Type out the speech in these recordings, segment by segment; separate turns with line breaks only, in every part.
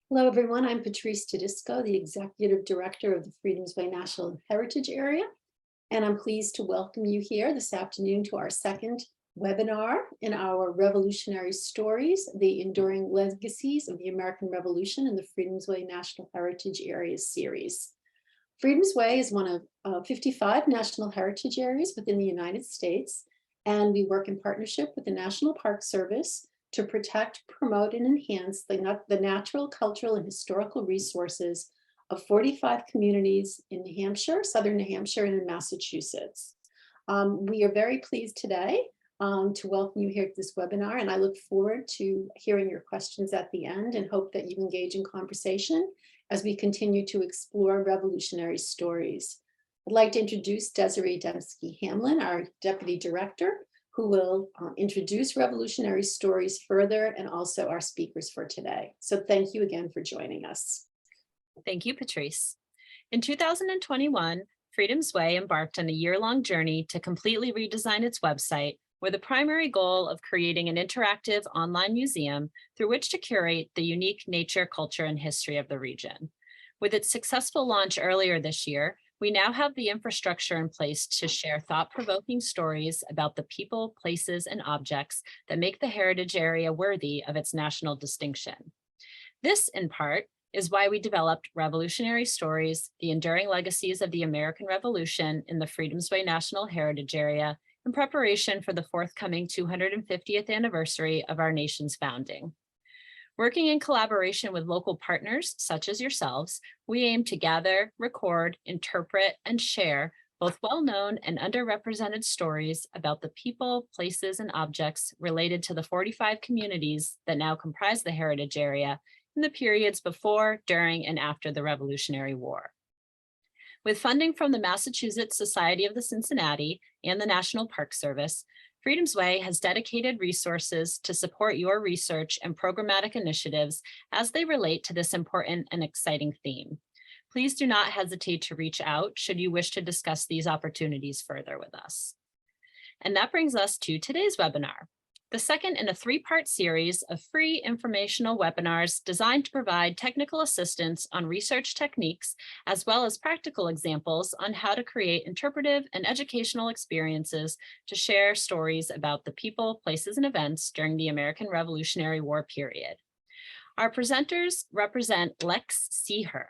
Hello, everyone. I'm Patrice Tedisco, the Executive Director of the Freedom's Way National Heritage Area, and I'm pleased to welcome you here this afternoon to our second webinar in our Revolutionary Stories, the Enduring Legacies of the American Revolution in the Freedom's Way National Heritage Areas series. Freedom's Way is one of 55 national heritage areas within the United States, and we work in partnership with the National Park Service to protect, promote, and enhance the natural, cultural, and historical resources of 45 communities in New Hampshire, Southern New Hampshire, and in Massachusetts. We are very pleased today to welcome you here to this webinar, and I look forward to hearing your questions at the end and hope that you engage in conversation as we continue to explore revolutionary stories. I'd like to introduce Desiree Dembski-Hamlin, our Deputy Director, who will introduce revolutionary stories further and also our speakers for today. So thank you again for joining us.
Thank you, Patrice. In 2021, Freedom's Way embarked on a year-long journey to completely redesign its website with the primary goal of creating an interactive online museum through which to curate the unique nature, culture, and history of the region. With its successful launch earlier this year, we now have the infrastructure in place to share thought-provoking stories about the people, places, and objects that make the heritage area worthy of its national distinction. This, in part, is why we developed Revolutionary Stories, the Enduring Legacies of the American Revolution in the Freedom's Way National Heritage Area, in preparation for the forthcoming 250th anniversary of our nation's founding. Working in collaboration with local partners, such as yourselves, we aim to gather, record, interpret, and share both well-known and underrepresented stories about the people, places, and objects related to the 45 communities that now comprise the heritage area in the periods before, during, and after the Revolutionary War. With funding from the Massachusetts Society of the Cincinnati and the National Park Service, Freedom's Way has dedicated resources to support your research and programmatic initiatives as they relate to this important and exciting theme. Please do not hesitate to reach out should you wish to discuss these opportunities further with us. And that brings us to today's webinar, the second in a three-part series of free informational webinars designed to provide technical assistance on research techniques, as well as practical examples on how to create interpretive and educational experiences to share stories about the people, places, and events during the American Revolutionary War period. Our presenters represent LexSeeHer,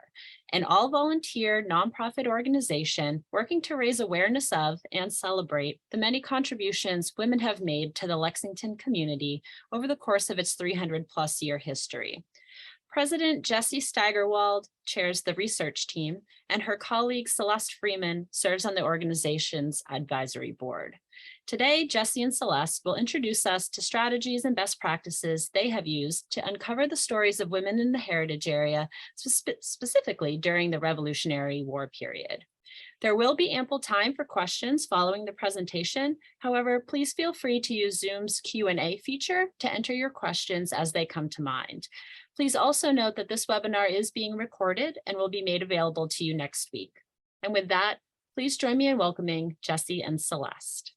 an all-volunteer nonprofit organization working to raise awareness of and celebrate the many contributions women have made to the Lexington community over the course of its 300+ year history. President Jessie Steigerwald chairs the research team, and her colleague Celeste Freeman serves on the organization's advisory board. Today, Jessie and Celeste will introduce us to strategies and best practices they have used to uncover the stories of women in the heritage area, specifically during the Revolutionary War period. There will be ample time for questions following the presentation. However, please feel free to use Zoom's Q&A feature to enter your questions as they come to mind. Please also note that this webinar is being recorded and will be made available to you next week. And with that, please join me in welcoming Jessie and Celeste.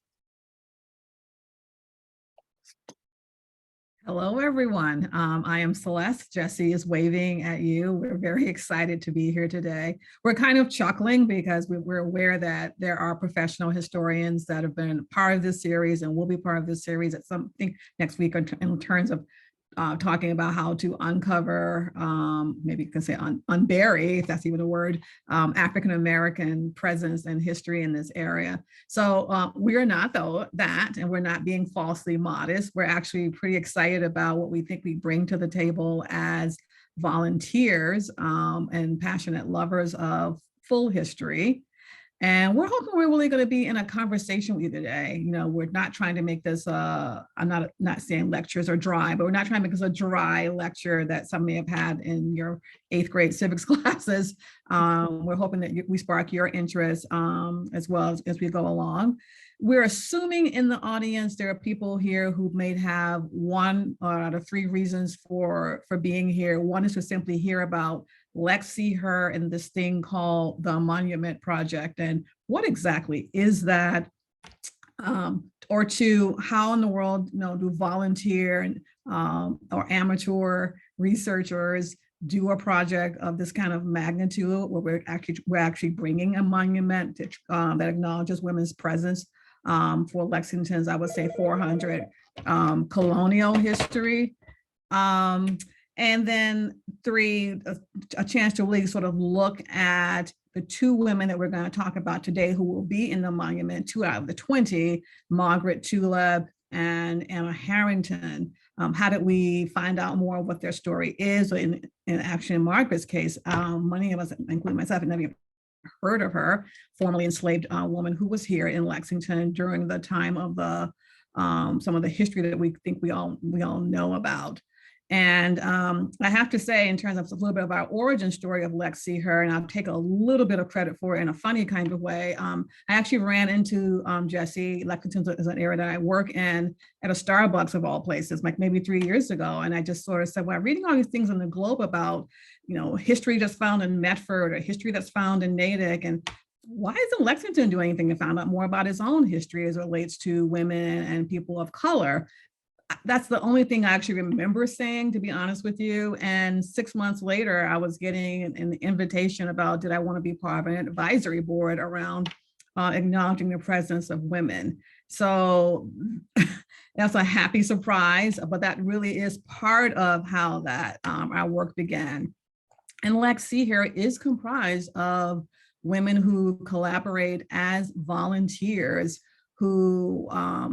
Hello, everyone. I am Celeste. Jessie is waving at you. We're very excited to be here today. We're kind of chuckling because we're aware that there are professional historians that have been part of this series and will be part of this series at something next week in terms of talking about how to uncover, maybe you can say unbury, if that's even a word, African-American presence and history in this area. So we are not that, and we're not being falsely modest. We're actually pretty excited about what we think we bring to the table as volunteers and passionate lovers of full history. And we're hoping we're really going to be in a conversation with you today. You know, we're not trying to make this, I'm not saying lectures are dry, but we're not trying to make this a dry lecture that some may have had in your 8th grade civics classes. We're hoping that we spark your interest as well as we go along. We're assuming in the audience there are people here who may have one out of 3 reasons for being here. One is to simply hear about LexSeeHer and this thing called the Monument Project, and what exactly is that? Or 2, how in the world do volunteer and or amateur researchers do a project of this kind of magnitude, where we're actually bringing a monument that acknowledges women's presence for Lexington's, I would say, 400 colonial history. And then 3, a chance to really sort of look at the 2 women that we're going to talk about today who will be in the monument, 2 out of the 20, Margaret Tuleb and Anna Harrington. How did we find out more of what their story is? Actually, in Margaret's case, many of us, including myself, had never even heard of her, formerly enslaved woman who was here in Lexington during the time of the some of the history that we think we all know about. And I have to say, in terms of a little bit of our origin story of LexSeeHer, and I'll take a little bit of credit for it in a funny kind of way. I actually ran into Jessie. Lexington is an area that I work in at a Starbucks of all places, like maybe 3 years ago. And I just sort of said, well, I'm reading all these things in the Globe about, history that's found in Medford or history that's found in Natick. And why isn't Lexington doing anything to find out more about its own history as it relates to women and people of color? That's the only thing I actually remember saying, to be honest with you. And 6 months later, I was getting an invitation about, did I want to be part of an advisory board around acknowledging the presence of women. So that's a happy surprise, but that really is part of how that our work began. And LexSeeHer is comprised of women who collaborate as volunteers who,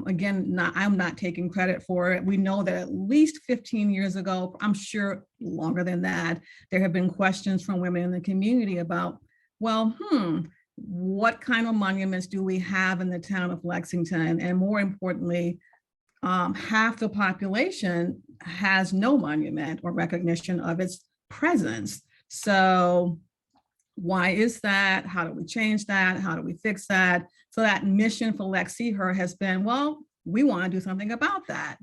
again, I'm not taking credit for it. We know that at least 15 years ago, I'm sure longer than that, there have been questions from women in the community about, well, what kind of monuments do we have in the town of Lexington? And more importantly, half the population has no monument or recognition of its presence. So why is that? How do we change that? How do we fix that? So that mission for LexSeeHer has been, well, we want to do something about that.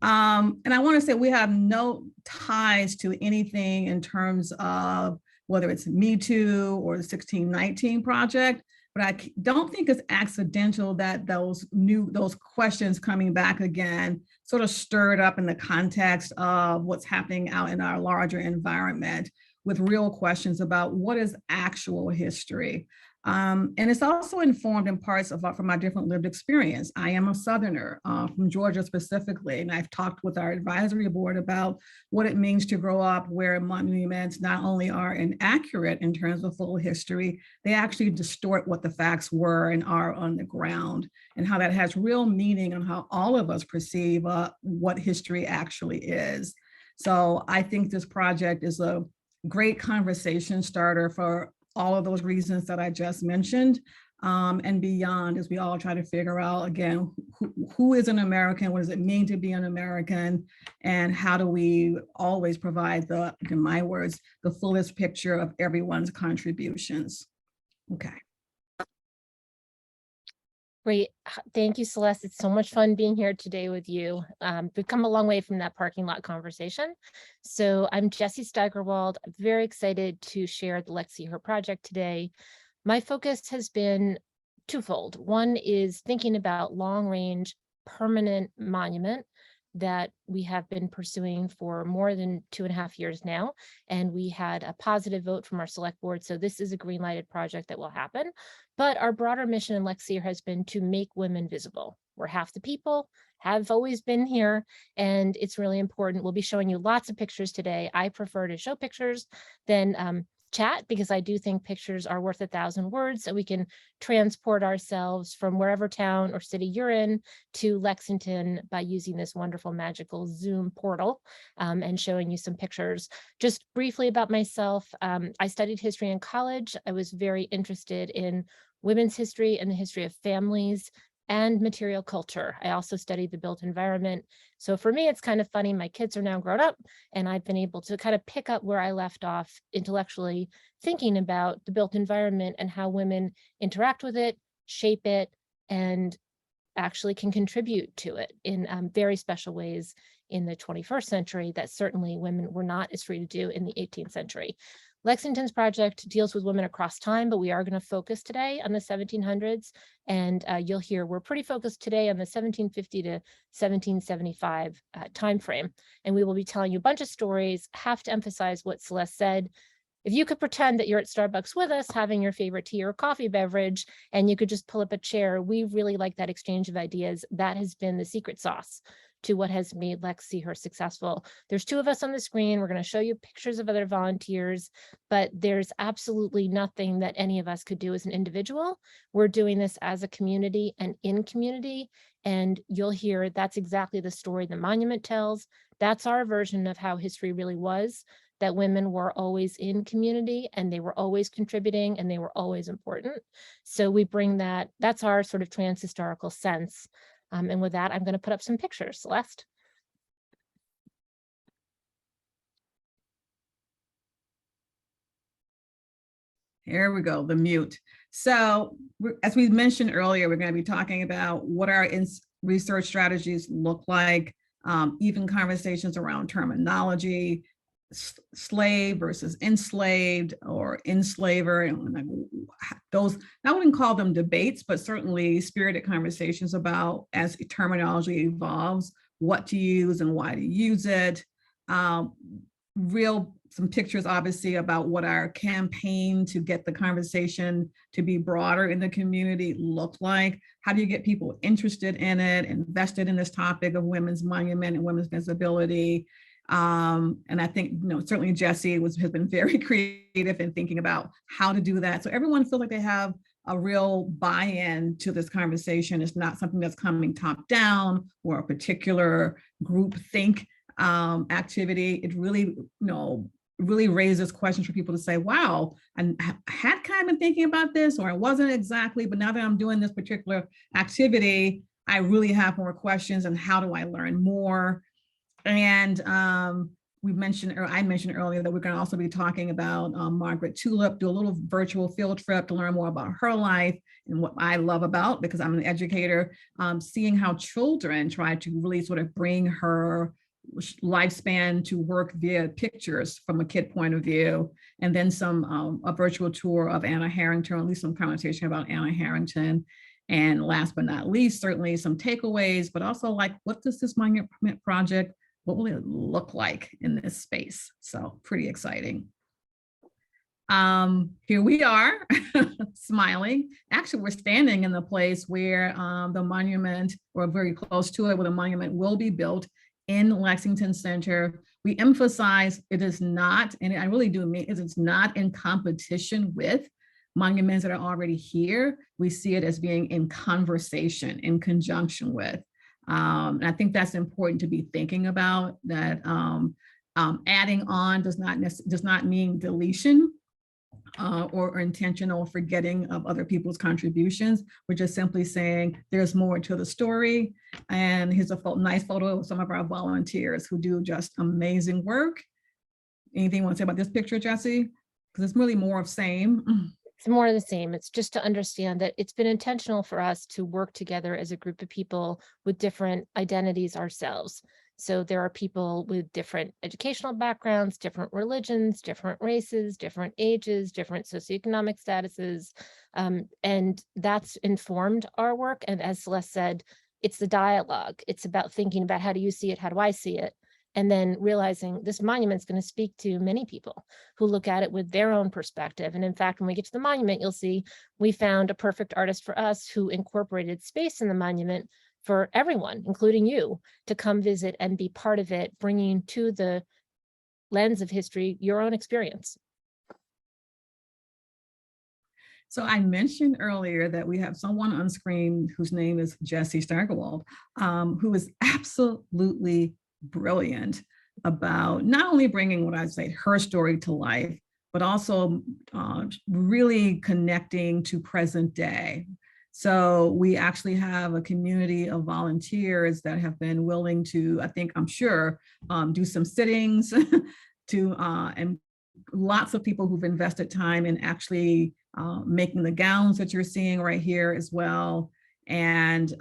And I want to say we have no ties to anything in terms of whether it's Me Too or the 1619 Project, but I don't think it's accidental that those questions coming back again sort of stirred up in the context of what's happening out in our larger environment, with real questions about what is actual history. And it's also informed in parts from my different lived experience. I am a Southerner from Georgia specifically, and I've talked with our advisory board about what it means to grow up where monuments not only are inaccurate in terms of full history, they actually distort what the facts were and are on the ground, and how that has real meaning on how all of us perceive what history actually is. So I think this project is a great conversation starter for all of those reasons that I just mentioned, and beyond, as we all try to figure out, again, who is an American, what does it mean to be an American, and how do we always provide in my words, the fullest picture of everyone's contributions. Okay.
Great. Thank you, Celeste. It's so much fun being here today with you. We've come a long way from that parking lot conversation. So I'm Jessie Steigerwald. I'm very excited to share the LexSeeHer project today. My focus has been twofold. One is thinking about long-range permanent monument that we have been pursuing for more than 2.5 years now. And we had a positive vote from our select board. So this is a green lighted project that will happen. But our broader mission in LexSeeHer has been to make women visible. We're half the people, have always been here, and it's really important. We'll be showing you lots of pictures today. I prefer to show pictures than chat, because I do think pictures are worth 1,000 words, so we can transport ourselves from wherever town or city you're in to Lexington by using this wonderful magical Zoom portal and showing you some pictures. Just briefly about myself, I studied history in college. I was very interested in women's history and the history of families and material culture. I also studied the built environment. So for me, it's kind of funny. My kids are now grown up, and I've been able to kind of pick up where I left off intellectually, thinking about the built environment and how women interact with it, shape it, and actually can contribute to it in very special ways in the 21st century that certainly women were not as free to do in the 18th century. Lexington's project deals with women across time, but we are going to focus today on the 1700s. And you'll hear we're pretty focused today on the 1750 to 1775 timeframe. And we will be telling you a bunch of stories, have to emphasize what Celeste said. If you could pretend that you're at Starbucks with us having your favorite tea or coffee beverage, and you could just pull up a chair, we really like that exchange of ideas. That has been the secret sauce to what has made LexSeeHer successful. There's 2 of us on the screen. We're going to show you pictures of other volunteers, but there's absolutely nothing that any of us could do as an individual. We're doing this as a community and in community, and you'll hear that's exactly the story the monument tells. That's our version of how history really was, that women were always in community and they were always contributing and they were always important. So we bring that, that's our sort of trans-historical sense. And with that, I'm going to put up some pictures. Celeste.
Here we go, the mute. So as we mentioned earlier, we're going to be talking about what our research strategies look like, even conversations around terminology, slave versus enslaved or enslaver, and those, I wouldn't call them debates, but certainly spirited conversations about, as terminology evolves, what to use and why to use it. Some pictures obviously about what our campaign to get the conversation to be broader in the community look like. How do you get people interested in it, invested in this topic of women's monument and women's visibility? And I think, certainly Jessie has been very creative in thinking about how to do that. So everyone feels like they have a real buy-in to this conversation. It's not something that's coming top down or a particular group think activity. It really, really raises questions for people to say, wow, I had kind of been thinking about this, or I wasn't exactly, but now that I'm doing this particular activity, I really have more questions, and how do I learn more? And I mentioned earlier that we're going to also be talking about Margaret Tulip, do a little virtual field trip to learn more about her life and what I love about, because I'm an educator, seeing how children try to really sort of bring her lifespan to work via pictures from a kid point of view, and then a virtual tour of Anna Harrington, or at least some conversation about Anna Harrington. And last but not least, certainly some takeaways, but also like, what does this monument project, what will it look like in this space? So pretty exciting. Here we are smiling. Actually, we're standing in the place where the monument, or very close to it, where the monument will be built in Lexington Center. We emphasize it is not, and I really do mean it's not in competition with monuments that are already here. We see it as being in conversation, in conjunction with. And I think that's important to be thinking about, that adding on does not mean deletion or intentional forgetting of other people's contributions. We're just simply saying there's more to the story. And here's a nice photo of some of our volunteers who do just amazing work. Anything you want to say about this picture, Jessie? Because it's really more of same.
It's more of the same. It's just to understand that it's been intentional for us to work together as a group of people with different identities ourselves. So there are people with different educational backgrounds, different religions, different races, different ages, different socioeconomic statuses, and that's informed our work. And as Celeste said, it's the dialogue. It's about thinking about, how do you see it? How do I see it? And then realizing this monument is going to speak to many people who look at it with their own perspective. And in fact, when we get to the monument, you'll see we found a perfect artist for us who incorporated space in the monument for everyone, including you, to come visit and be part of it, bringing to the lens of history your own experience.
So I mentioned earlier that we have someone on screen whose name is Jessie Steigerwald, who is absolutely brilliant about not only bringing, what I'd say, her story to life, but also really connecting to present day. So we actually have a community of volunteers that have been willing to, I'm sure, do some sittings and lots of people who've invested time in actually making the gowns that you're seeing right here as well. And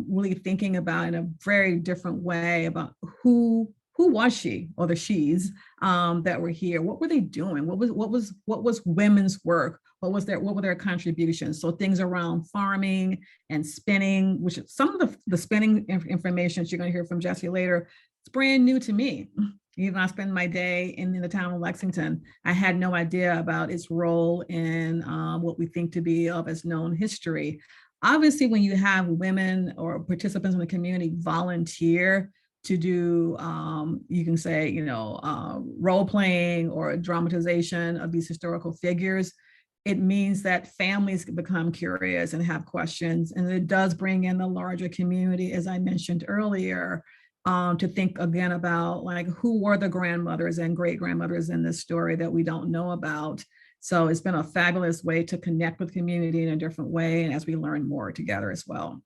really thinking about, in a very different way, about who who was she or the she's that were here? What were they doing? What was women's work? What were their contributions? So things around farming and spinning, which some of the spinning information you're going to hear from Jessie later, it's brand new to me. Even I spend my day in the town of Lexington, I had no idea about its role in what we think to be of as known history. Obviously, when you have women or participants in the community volunteer to do, you can say, role playing or dramatization of these historical figures, it means that families become curious and have questions. And it does bring in the larger community, as I mentioned earlier, to think again about like who were the grandmothers and great grandmothers in this story that we don't know about. So it's been a fabulous way to connect with community in a different way, and as we learn more together as well.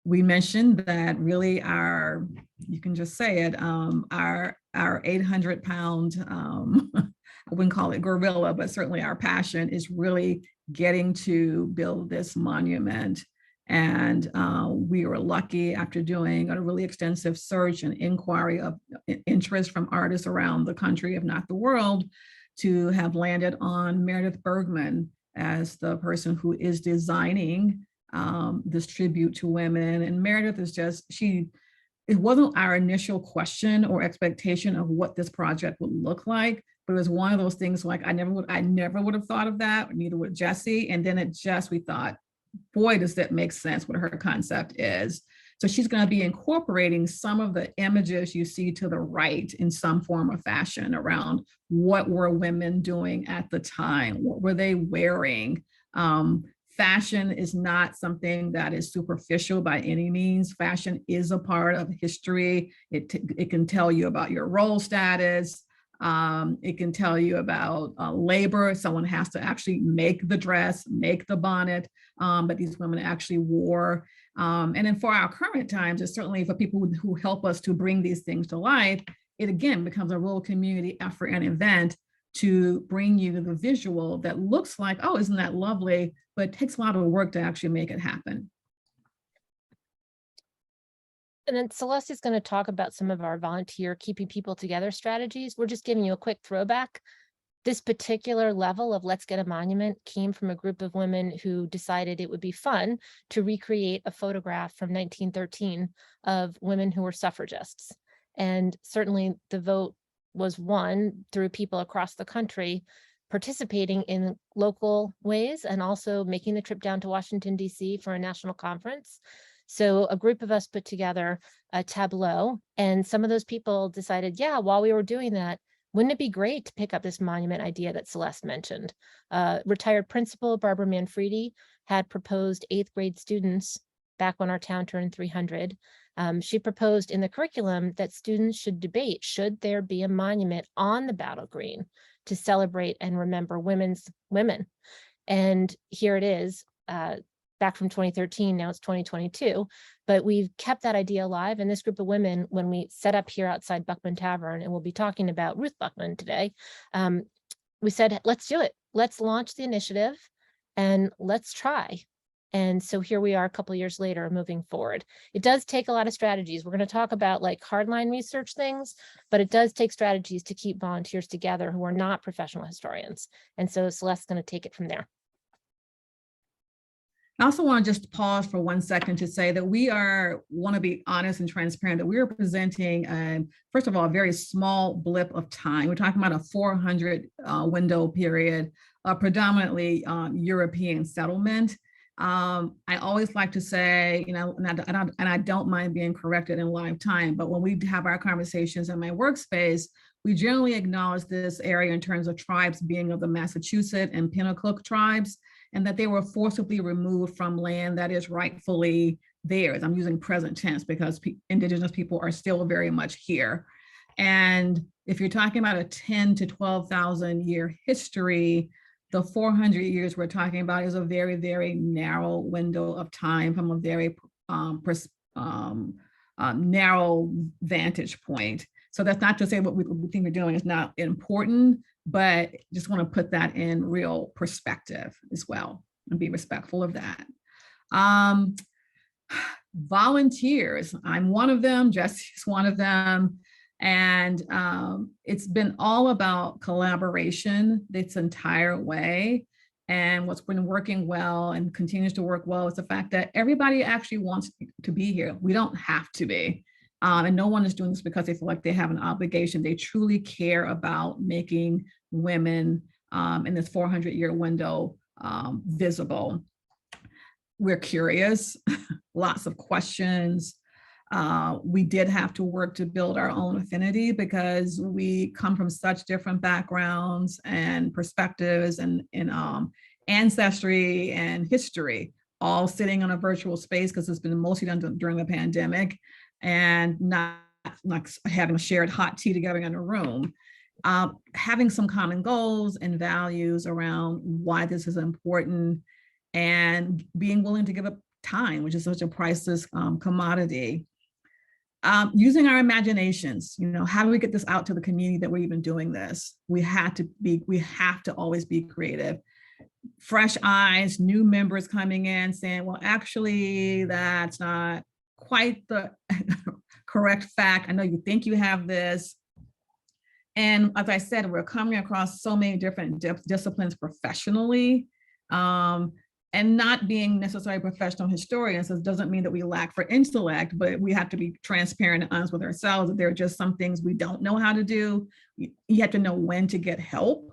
We mentioned that really you can just say it, our 800-pound, I wouldn't call it gorilla, but certainly our passion is really getting to build this monument. And we were lucky, after doing a really extensive search and inquiry of interest from artists around the country, if not the world, to have landed on Meredith Bergman as the person who is designing this tribute to women. And Meredith is just, it wasn't our initial question or expectation of what this project would look like, but it was one of those things like I never would have thought of that, neither would Jessie. And then we thought, boy, does that make sense what her concept is. So she's going to be incorporating some of the images you see to the right in some form or fashion around what were women doing at the time, what were they wearing. Fashion is not something that is superficial by any means. Fashion is a part of history. It can tell you about your role status. It can tell you about labor. Someone has to actually make the dress, make the bonnet, but these women actually wore. And then for our current times, and certainly for people who help us to bring these things to life, it again becomes a real community effort and event to bring you the visual that looks like, oh, isn't that lovely? But it takes a lot of work to actually make it happen.
And then Celeste is going to talk about some of our volunteer keeping people together strategies. We're just giving you a quick throwback. This particular level of Let's Get a Monument came from a group of women who decided it would be fun to recreate a photograph from 1913 of women who were suffragists. And certainly the vote was won through people across the country participating in local ways and also making the trip down to Washington, D.C. for a national conference. So a group of us put together a tableau, and some of those people decided, yeah, while we were doing that, wouldn't it be great to pick up this monument idea that Celeste mentioned? Retired principal Barbara Manfredi had proposed 8th grade students back when our town turned 300. She proposed in the curriculum that students should debate, should there be a monument on the battle green to celebrate and remember women? And here it is, back from 2013, now it's 2022, but we've kept that idea alive. And this group of women, when we set up here outside Buckman Tavern, and we'll be talking about Ruth Buckman today, we said, let's do it. Let's launch the initiative and let's try. And so here we are a couple of years later moving forward. It does take a lot of strategies. We're going to talk about like hardline research things, but it does take strategies to keep volunteers together who are not professional historians. And so Celeste's going to take it from there.
I also want to just pause for 1 second to say that we want to be honest and transparent, that we are presenting, first of all, a very small blip of time. We're talking about a 400 window period, predominantly European settlement. I always like to say, and I don't mind being corrected in live time, but when we have our conversations in my workspace, we generally acknowledge this area in terms of tribes being of the Massachusetts and Pennacook tribes, and that they were forcibly removed from land that is rightfully theirs. I'm using present tense because Indigenous people are still very much here. And if you're talking about a 10 to 12,000 year history, the 400 years we're talking about is a very, very narrow window of time from a very narrow vantage point. So that's not to say what we think we're doing is not important, but just want to put that in real perspective as well and be respectful of that. Volunteers. I'm one of them. Jesse's one of them. And it's been all about collaboration this entire way. And what's been working well and continues to work well is the fact that everybody actually wants to be here. We don't have to be. And no one is doing this because they feel like they have an obligation. They truly care about making women in this 400-year window visible. We're curious, lots of questions. We did have to work to build our own affinity because we come from such different backgrounds and perspectives and ancestry and history, all sitting on a virtual space because it's been mostly done during the pandemic and not like having a shared hot tea together in a room. Having some common goals and values around why this is important and being willing to give up time, which is such a priceless commodity. Using our imaginations, how do we get this out to the community that we're even doing this? We have to always be creative. Fresh eyes, new members coming in saying, well, actually, that's not quite the correct fact. I know you think you have this. And as I said, we're coming across so many different disciplines professionally. And not being necessarily professional historians, it doesn't mean that we lack for intellect, but we have to be transparent and honest with ourselves that there are just some things we don't know how to do. You have to know when to get help.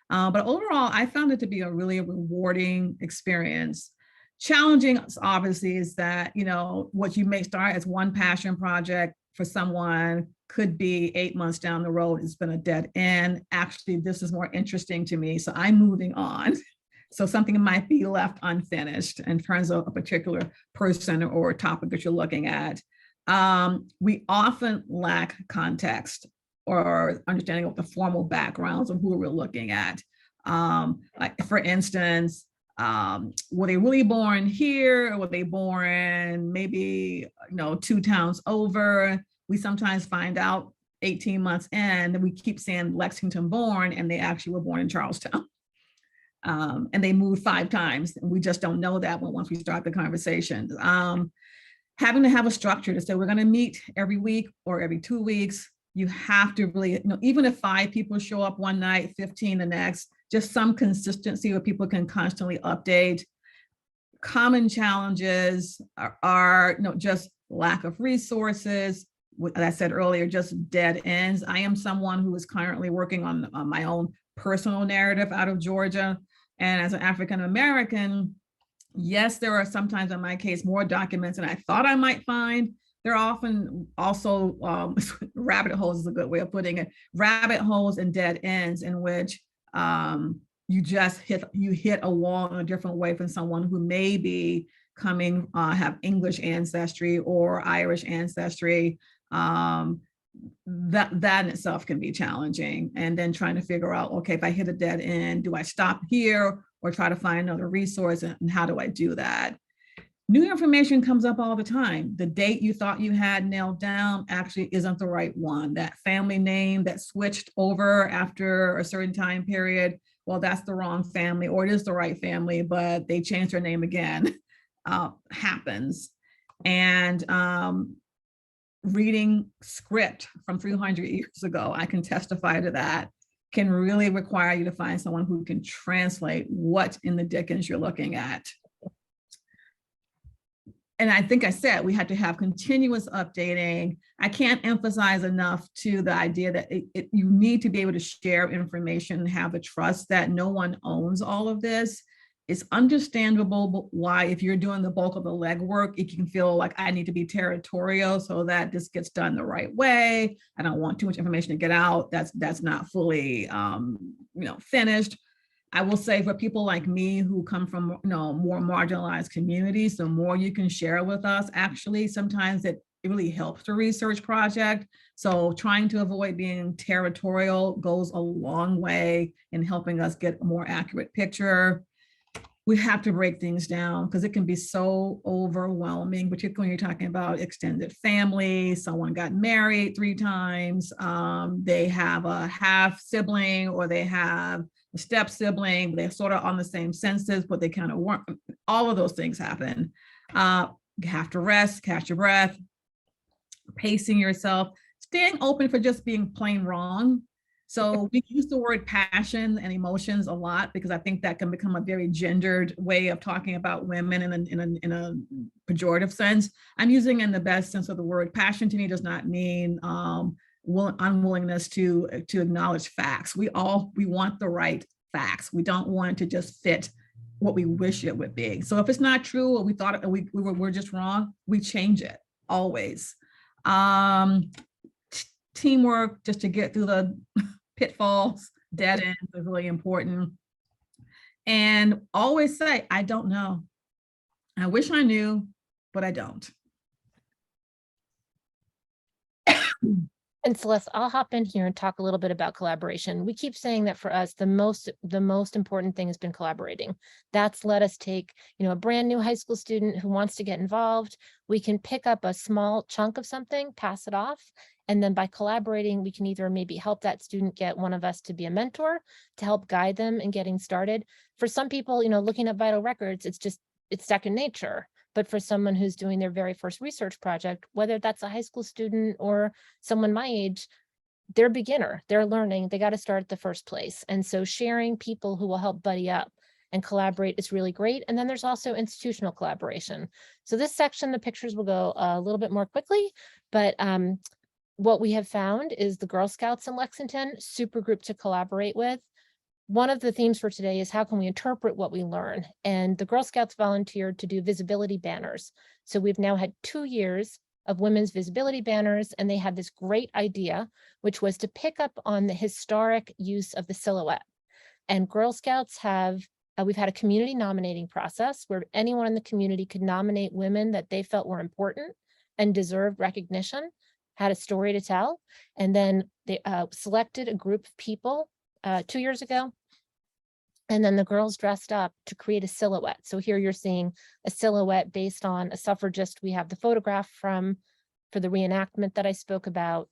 But overall, I found it to be a really rewarding experience. Challenging, obviously, is that, what you may start as one passion project for someone could be 8 months down the road, it's been a dead end. Actually, this is more interesting to me, so I'm moving on. So something might be left unfinished in terms of a particular person or topic that you're looking at. We often lack context or understanding of the formal backgrounds of who we're looking at. Like for instance, were they really born here? Or were they born maybe 2 towns over? We sometimes find out 18 months in that we keep saying Lexington born and they actually were born in Charlestown. And they moved 5 times. And we just don't know that once we start the conversation. Having to have a structure to say we're going to meet every week or every 2 weeks. You have to really, even if 5 people show up one night, 15 the next, just some consistency where people can constantly update. Common challenges are just lack of resources. As I said earlier, just dead ends. I am someone who is currently working on my own personal narrative out of Georgia. And as an African-American, yes, there are sometimes in my case more documents than I thought I might find. There are often also rabbit holes is a good way of putting it, rabbit holes and dead ends in which you just hit a wall in a different way from someone who may be coming, have English ancestry or Irish ancestry. That in itself can be challenging. And then trying to figure out, okay, if I hit a dead end, do I stop here or try to find another resource, and how do I do that? New information comes up all the time. The date you thought you had nailed down actually isn't the right one. That family name that switched over after a certain time period, well, that's the wrong family, or it is the right family, but they changed their name again. Happens. And reading script from 300 years ago, I can testify to that, can really require you to find someone who can translate what in the dickens you're looking at. And I think I said we had to have continuous updating. I can't emphasize enough to the idea that you need to be able to share information and have the trust that no one owns all of this. It's understandable why, if you're doing the bulk of the legwork, you can feel like I need to be territorial so that this gets done the right way. I don't want too much information to get out. That's not fully, finished. I will say for people like me who come from, more marginalized communities, the more you can share with us, actually, sometimes it really helps the research project. So trying to avoid being territorial goes a long way in helping us get a more accurate picture. We have to break things down because it can be so overwhelming, particularly when you're talking about extended family. Someone got married 3 times. They have a half sibling or they have a step sibling. They're sort of on the same census, but they kind of weren't. All of those things happen. You have to rest, catch your breath, pacing yourself, staying open for just being plain wrong. So we use the word passion and emotions a lot because I think that can become a very gendered way of talking about women in a pejorative sense. I'm using in the best sense of the word. Passion to me does not mean unwillingness to acknowledge facts. We want the right facts. We don't want it to just fit what we wish it would be. So if it's not true or we thought we're just wrong, we change it always. Teamwork just to get through the pitfalls, dead ends is really important. And always say, I don't know. I wish I knew, but I don't.
And Celeste, I'll hop in here and talk a little bit about collaboration. We keep saying that for us, the most important thing has been collaborating. That's let us take, a brand new high school student who wants to get involved. We can pick up a small chunk of something, pass it off. And then by collaborating, we can either maybe help that student get one of us to be a mentor to help guide them in getting started. For some people, looking at vital records, it's second nature. But for someone who's doing their very first research project, whether that's a high school student or someone my age, they're beginner, they're learning, they got to start at the first place. And so sharing people who will help buddy up and collaborate is really great. And then there's also institutional collaboration. So this section, the pictures will go a little bit more quickly, but what we have found is the Girl Scouts in Lexington, super group to collaborate with. One of the themes for today is how can we interpret what we learn? And the Girl Scouts volunteered to do visibility banners. So we've now had 2 years of women's visibility banners, and they had this great idea, which was to pick up on the historic use of the silhouette. And Girl Scouts we've had a community nominating process where anyone in the community could nominate women that they felt were important and deserved recognition, had a story to tell. And then they selected a group of people 2 years ago. And then the girls dressed up to create a silhouette. So here you're seeing a silhouette based on a suffragist. We have the photograph for the reenactment that I spoke about.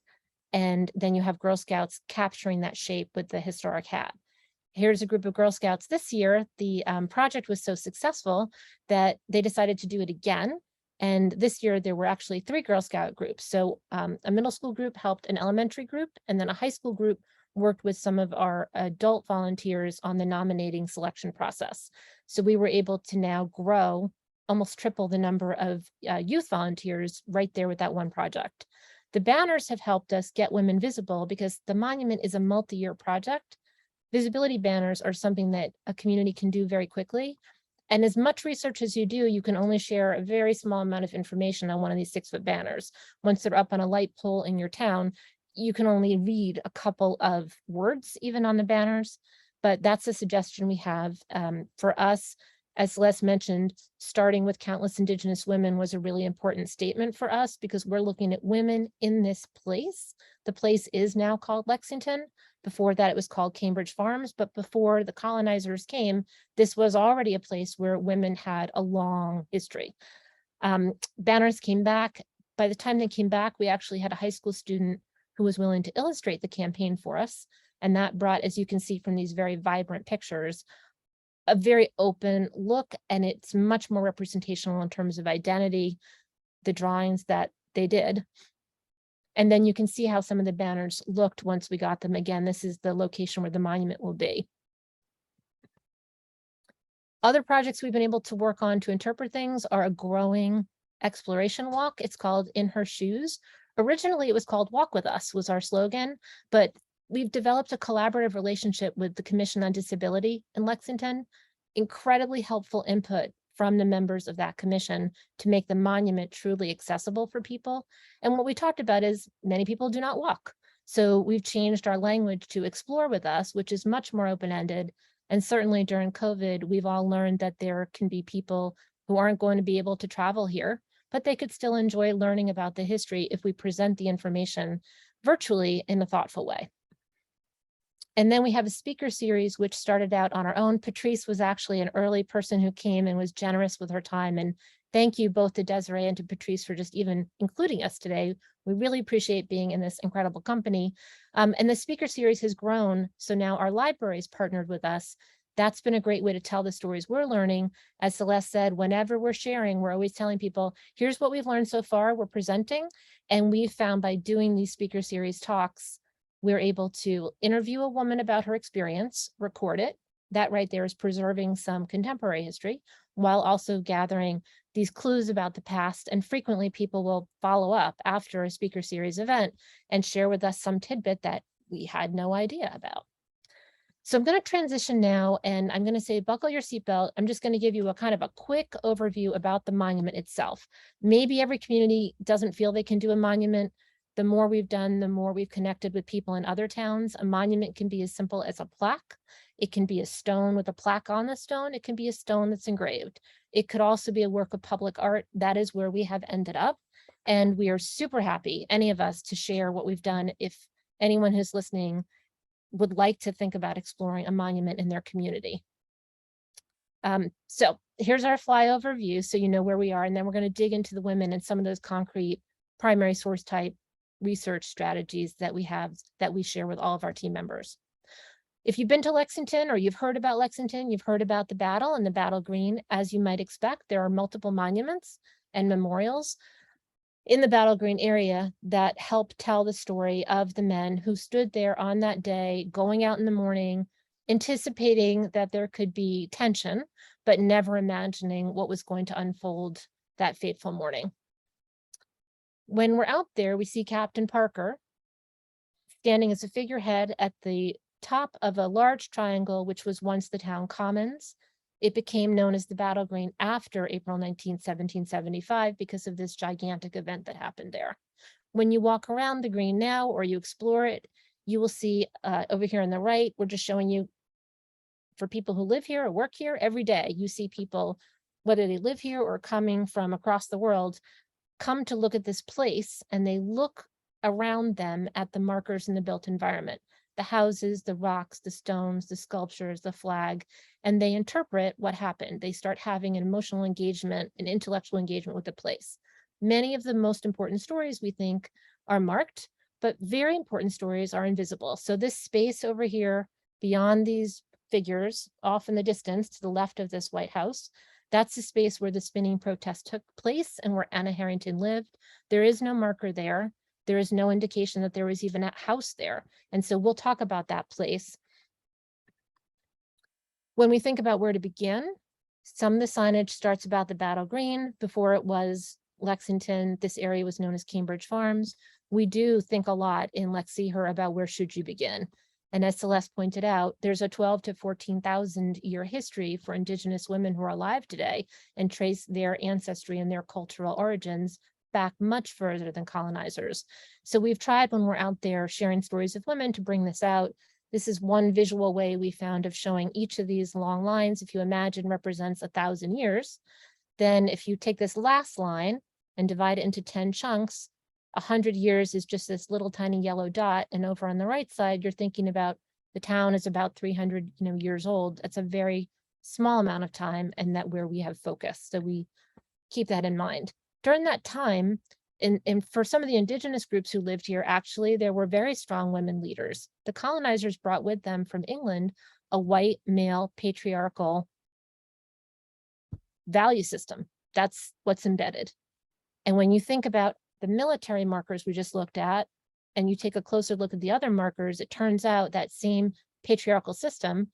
And then you have Girl Scouts capturing that shape with the historic hat. Here's a group of Girl Scouts this year. The project was so successful that they decided to do it again. And this year there were actually 3 Girl Scout groups. So a middle school group helped an elementary group, and then a high school group worked with some of our adult volunteers on the nominating selection process. So we were able to now grow, almost triple the number of youth volunteers right there with that one project. The banners have helped us get women visible because the monument is a multi-year project. Visibility banners are something that a community can do very quickly. And as much research as you do, you can only share a very small amount of information on one of these 6-foot banners. Once they're up on a light pole in your town, you can only read a couple of words even on the banners, but that's a suggestion we have. For us, as Celeste mentioned, starting with countless Indigenous women was a really important statement for us because we're looking at women in this place. The place is now called Lexington. Before that, it was called Cambridge Farms, but before the colonizers came, this was already a place where women had a long history. Banners came back. By the time they came back, we actually had a high school student who was willing to illustrate the campaign for us. And that brought, as you can see from these very vibrant pictures, a very open look, and it's much more representational in terms of identity, the drawings that they did. And then you can see how some of the banners looked once we got them. Again, this is the location where the monument will be. Other projects we've been able to work on to interpret things are a growing exploration walk. It's called In Her Shoes. Originally, it was called Walk With Us was our slogan, but we've developed a collaborative relationship with the Commission on Disability in Lexington, incredibly helpful input from the members of that commission to make the monument truly accessible for people. And what we talked about is many people do not walk. So we've changed our language to Explore With Us, which is much more open-ended. And certainly during COVID, we've all learned that there can be people who aren't going to be able to travel here, but they could still enjoy learning about the history if we present the information virtually in a thoughtful way. And then we have a speaker series, which started out on our own. Patrice was actually an early person who came and was generous with her time. And thank you both to Desiree and to Patrice for just even including us today. We really appreciate being in this incredible company. And the speaker series has grown. So now our libraries partnered with us. That's been a great way to tell the stories we're learning. As Celeste said, whenever we're sharing, we're always telling people, here's what we've learned so far, we're presenting. And we've found by doing these speaker series talks, we're able to interview a woman about her experience, record it. That right there is preserving some contemporary history, while also gathering these clues about the past. And frequently people will follow up after a speaker series event and share with us some tidbit that we had no idea about. So I'm going to transition now, and I'm going to say, buckle your seatbelt. I'm just going to give you a kind of a quick overview about the monument itself. Maybe every community doesn't feel they can do a monument. The more we've done, the more we've connected with people in other towns. A monument can be as simple as a plaque. It can be a stone with a plaque on the stone. It can be a stone that's engraved. It could also be a work of public art. That is where we have ended up. And we are super happy, any of us, to share what we've done. If anyone who's listening would like to think about exploring a monument in their community. So here's our flyover view, so you know where we are, and then we're going to dig into the women and some of those concrete primary source type research strategies that we have, that we share with all of our team members. If you've been to Lexington, or you've heard about Lexington, you've heard about the battle and the battle green. As you might expect, there are multiple monuments and memorials in the battle green area that help tell the story of the men who stood there on that day, going out in the morning, anticipating that there could be tension, but never imagining what was going to unfold that fateful morning. When we're out there, we see Captain Parker standing as a figurehead at the top of a large triangle, which was once the town commons. It became known as the Battle Green after April 19, 1775, because of this gigantic event that happened there. When you walk around the green now, or you explore it, you will see over here on the right, we're just showing you, for people who live here or work here every day, you see people, whether they live here or coming from across the world, come to look at this place, and they look around them at the markers in the built environment. The houses, the rocks, the stones, the sculptures, the flag, and they interpret what happened. They start having an emotional engagement, an intellectual engagement with the place. Many of the most important stories, we think, are marked, but very important stories are invisible. So this space over here, beyond these figures, off in the distance to the left of this White House, that's the space where the spinning protest took place and where Anna Harrington lived. There is no marker there. There is no indication that there was even a house there. And so we'll talk about that place. When we think about where to begin, some of the signage starts about the Battle Green. Before it was Lexington, this area was known as Cambridge Farms. We do think a lot in LexSeeHer about where should you begin. And as Celeste pointed out, there's a 12 to 14,000 year history for Indigenous women who are alive today and trace their ancestry and their cultural origins back much further than colonizers. So we've tried, when we're out there sharing stories of women, to bring this out. This is one visual way we found of showing each of these long lines. If you imagine represents 1,000 years, then if you take this last line and divide it into 10 chunks, 100 years is just this little tiny yellow dot. And over on the right side, you're thinking about the town is about 300 years old. That's a very small amount of time, and that where we have focus. So we keep that in mind. During that time, and for some of the Indigenous groups who lived here, actually, there were very strong women leaders. The colonizers brought with them from England a white, male, patriarchal value system. That's what's embedded. And when you think about the military markers we just looked at, and you take a closer look at the other markers, it turns out that same patriarchal system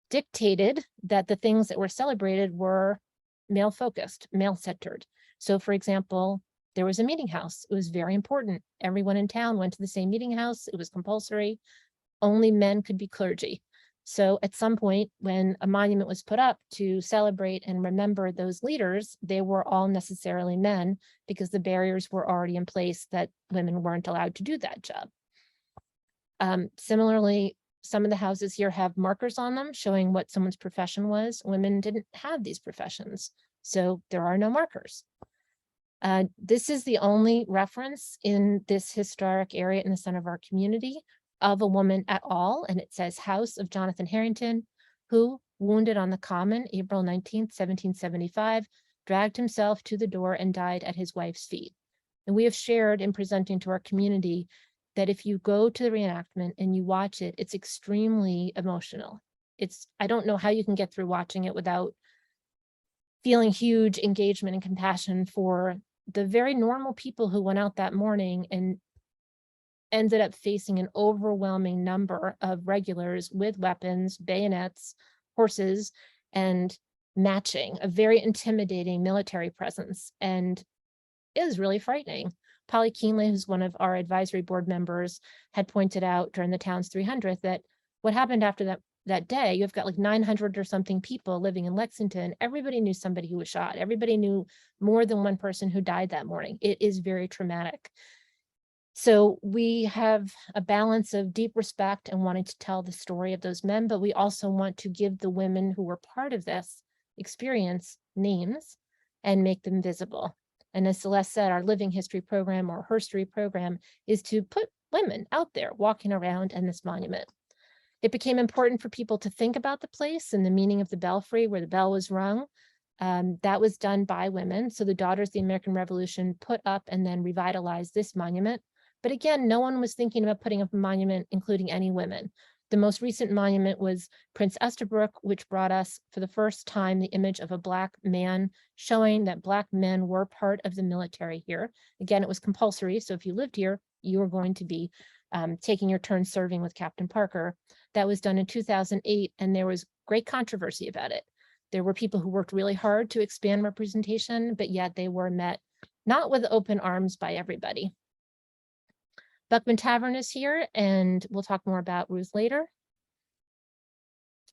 dictated that the things that were celebrated were male-focused, male-centered. So, for example, there was a meeting house. It was very important. Everyone in town went to the same meeting house. It was compulsory. Only men could be clergy. So at some point, when a monument was put up to celebrate and remember those leaders, they were all necessarily men, because the barriers were already in place that women weren't allowed to do that job. Similarly, some of the houses here have markers on them showing what someone's profession was. Women didn't have these professions, so there are no markers. This is the only reference in this historic area in the center of our community of a woman at all, and it says House of Jonathan Harrington, who, wounded on the Common, April 19th, 1775, dragged himself to the door and died at his wife's feet. And we have shared in presenting to our community that if you go to the reenactment and you watch it, it's extremely emotional. I don't know how you can get through watching it without feeling huge engagement and compassion for the very normal people who went out that morning and ended up facing an overwhelming number of regulars with weapons, bayonets, horses, and matching, a very intimidating military presence. And it was really frightening. Polly Keenley, who's one of our advisory board members, had pointed out during the town's 300th that what happened after that day, you've got like 900 or something people living in Lexington. Everybody knew somebody who was shot. Everybody knew more than one person who died that morning. It is very traumatic. So we have a balance of deep respect and wanting to tell the story of those men, but we also want to give the women who were part of this experience names and make them visible. And as Celeste said, our Living History program or Herstory program is to put women out there walking around in this monument. It became important for people to think about the place and the meaning of the belfry where the bell was rung. That was done by women. So the Daughters of the American Revolution put up and then revitalized this monument. But again, no one was thinking about putting up a monument including any women. The most recent monument was Prince Estabrook, which brought us for the first time the image of a Black man, showing that Black men were part of the military here. Again, it was compulsory. So if you lived here, you were going to be taking your turn serving with Captain Parker. That was done in 2008, and there was great controversy about it. There were people who worked really hard to expand representation, but yet they were met not with open arms by everybody. Buckman Tavern is here, and we'll talk more about Ruth later.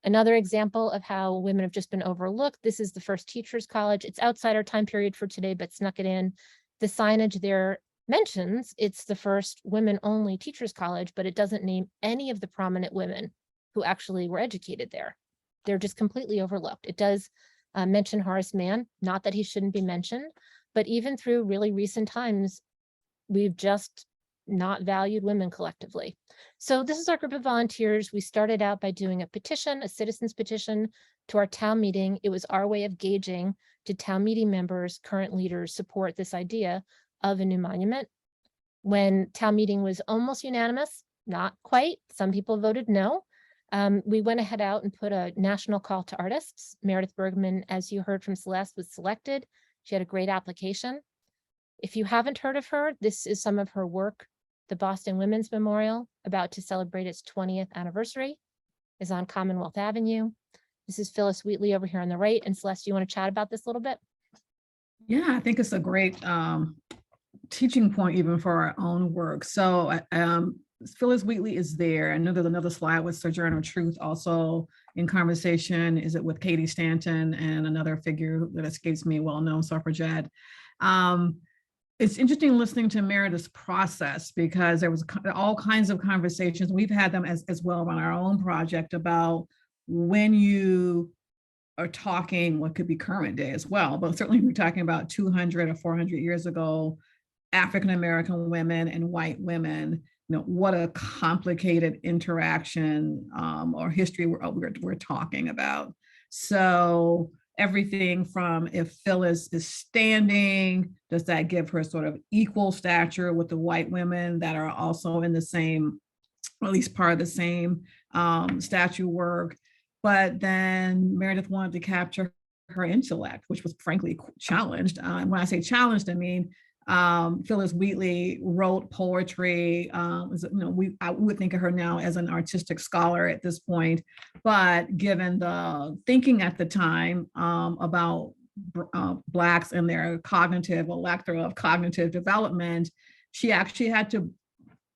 Another example of how women have just been overlooked. This is the first Teachers College. It's outside our time period for today, but snuck it in. The signage there mentions it's the first women-only Teachers College, but it doesn't name any of the prominent women who actually were educated there. They're just completely overlooked. It does mention Horace Mann, not that he shouldn't be mentioned, but even through really recent times, we've just not valued women collectively. So this is our group of volunteers. We started out by doing a petition, a citizen's petition to our town meeting. It was our way of gauging, did town meeting members, current leaders support this idea of a new monument? When town meeting was almost unanimous, not quite, some people voted no. We went ahead out and put a national call to artists. Meredith Bergman, as you heard from Celeste, was selected. She had a great application. If you haven't heard of her, this is some of her work. The Boston Women's Memorial, about to celebrate its 20th anniversary, is on Commonwealth Avenue. This is Phyllis Wheatley over here on the right. And Celeste, you want to chat about this a little bit?
Yeah, I think it's a great teaching point even for our own work. So Phyllis Wheatley is there. I know there's another slide with Sojourner Truth also in conversation. Is it with Katie Stanton and another figure that escapes me, well-known suffragette. It's interesting listening to Meredith's process because there was all kinds of conversations. We've had them as well on our own project about when you are talking what could be current day as well, but certainly we're talking about 200 or 400 years ago, African-American women and white women, what a complicated interaction or history we're talking about. So everything from if Phyllis is standing, does that give her sort of equal stature with the white women that are also in the same, or at least part of the same statue work? But then Meredith wanted to capture her intellect, which was frankly challenged. When I say challenged, I mean, Phyllis Wheatley wrote poetry. I would think of her now as an artistic scholar at this point, but given the thinking at the time about Blacks and their cognitive, a lack of cognitive development, she actually had to,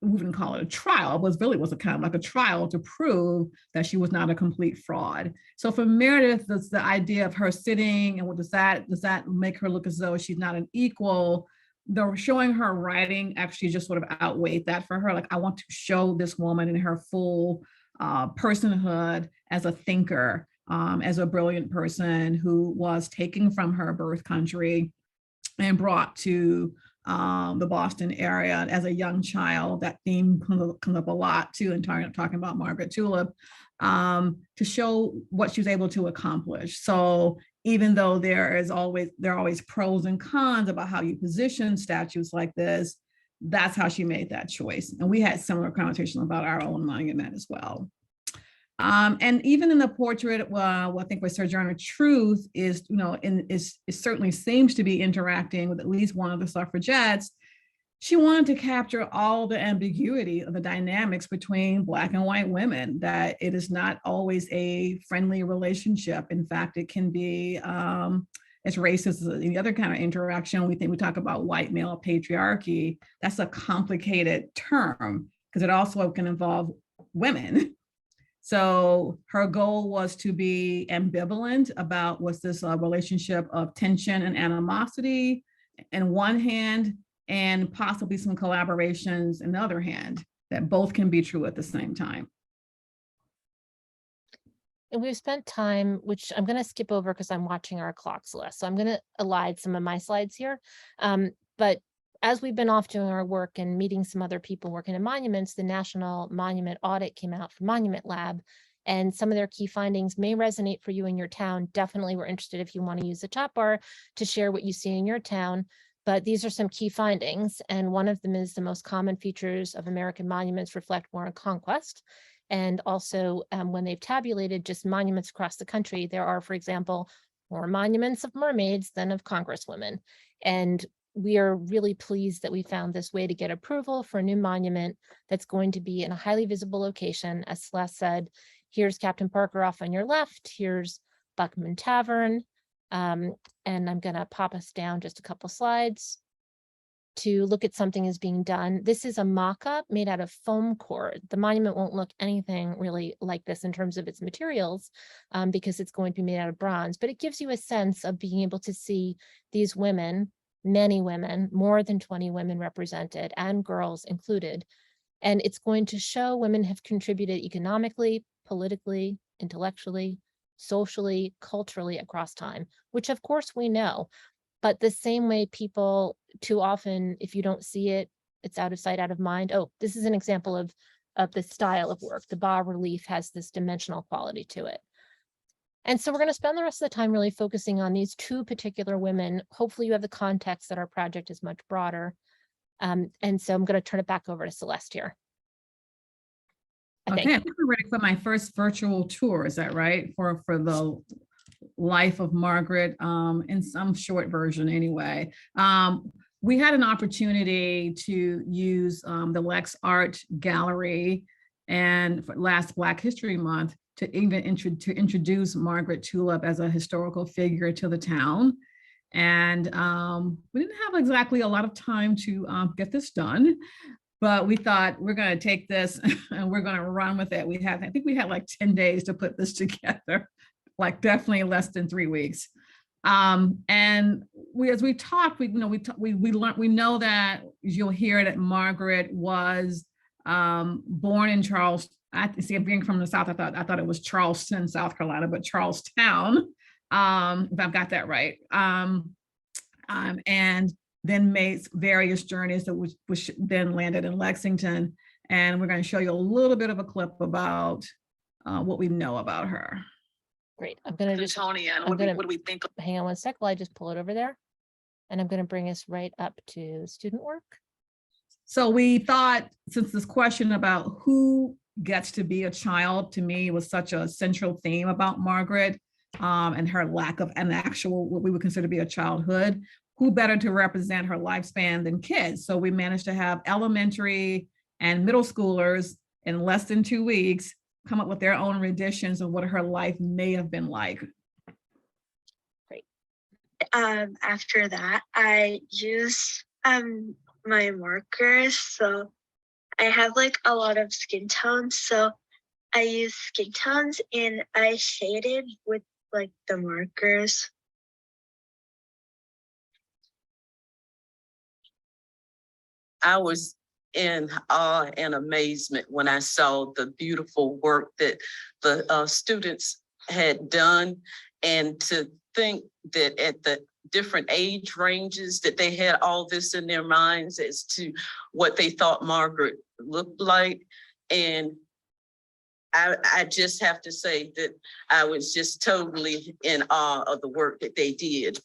we wouldn't call it a trial, but really was a kind of like a trial to prove that she was not a complete fraud. So for Meredith, that's the idea of her sitting, and what does that make her look as though she's not an equal? Though showing her writing actually just sort of outweighed that for her. Like, I want to show this woman in her full personhood as a thinker, as a brilliant person who was taken from her birth country and brought to the Boston area as a young child. That theme comes up a lot too, in talking about Margaret Tulip, to show what she was able to accomplish. So even though there are always pros and cons about how you position statues like this, that's how she made that choice. And we had similar conversations about our own monument as well. And even in the portrait, well, I think with Sojourner Truth is, it certainly seems to be interacting with at least one of the suffragettes. She wanted to capture all the ambiguity of the dynamics between Black and white women, that it is not always a friendly relationship. In fact, it can be as racist as any other kind of interaction. We talk about white male patriarchy. That's a complicated term because it also can involve women. So her goal was to be ambivalent about what's this relationship of tension and animosity in one hand, and possibly some collaborations in the other hand, that both can be true at the same time.
And we've spent time, which I'm going to skip over because I'm watching our clock, Celeste. So I'm going to elide some of my slides here. But as we've been off doing our work and meeting some other people working in monuments, the National Monument Audit came out from Monument Lab, and some of their key findings may resonate for you in your town. Definitely, we're interested if you want to use the chat bar to share what you see in your town. But these are some key findings, and one of them is the most common features of American monuments reflect war and conquest. And also, when they've tabulated just monuments across the country, there are, for example, more monuments of mermaids than of congresswomen. And we are really pleased that we found this way to get approval for a new monument that's going to be in a highly visible location. As Celeste said, here's Captain Parker off on your left, here's Buckman Tavern. And I'm going to pop us down just a couple slides to look at something is being done. This is a mock-up made out of foam core. The monument won't look anything really like this in terms of its materials because it's going to be made out of bronze, but it gives you a sense of being able to see these women, many women, more than 20 women represented and girls included. And it's going to show women have contributed economically, politically, intellectually, socially, culturally across time, which of course we know. But the same way people too often, if you don't see it, it's out of sight, out of mind. Oh, this is an example of the style of work. The bas relief has this dimensional quality to it. And so we're going to spend the rest of the time really focusing on these two particular women. Hopefully you have the context that our project is much broader. And so I'm going to turn it back over to Celeste here.
Okay, I think we're ready for my first virtual tour. Is that right? For the life of Margaret, in some short version anyway. We had an opportunity to use the Lex Art Gallery and for last Black History Month to even introduce Margaret Tulip as a historical figure to the town. And we didn't have exactly a lot of time to get this done. But we thought we're going to take this and we're going to run with it. I think we had like 10 days to put this together, like definitely less than 3 weeks. And as we talked, we learned, we know that you'll hear that Margaret was born in Charleston. Being from the South, I thought it was Charleston, South Carolina, but Charlestown, if I've got that right. And then made various journeys that which then landed in Lexington. And we're going to show you a little bit of a clip about what we know about her.
Great. I'm going to just, what do we think? Hang on one sec while I just pull it over there. And I'm going to bring us right up to student work.
So we thought, since this question about who gets to be a child, to me, was such a central theme about Margaret and her lack of an actual, what we would consider to be a childhood, who better to represent her lifespan than kids? So we managed to have elementary and middle schoolers in less than 2 weeks come up with their own renditions of what her life may have been like.
Great.
After that, I use my markers. So I have like a lot of skin tones. So I use skin tones and I shaded with like the markers.
I was in awe and amazement when I saw the beautiful work that the students had done, and to think that at the different age ranges that they had all this in their minds as to what they thought Margaret looked like. And I just have to say that I was just totally in awe of the work that they did.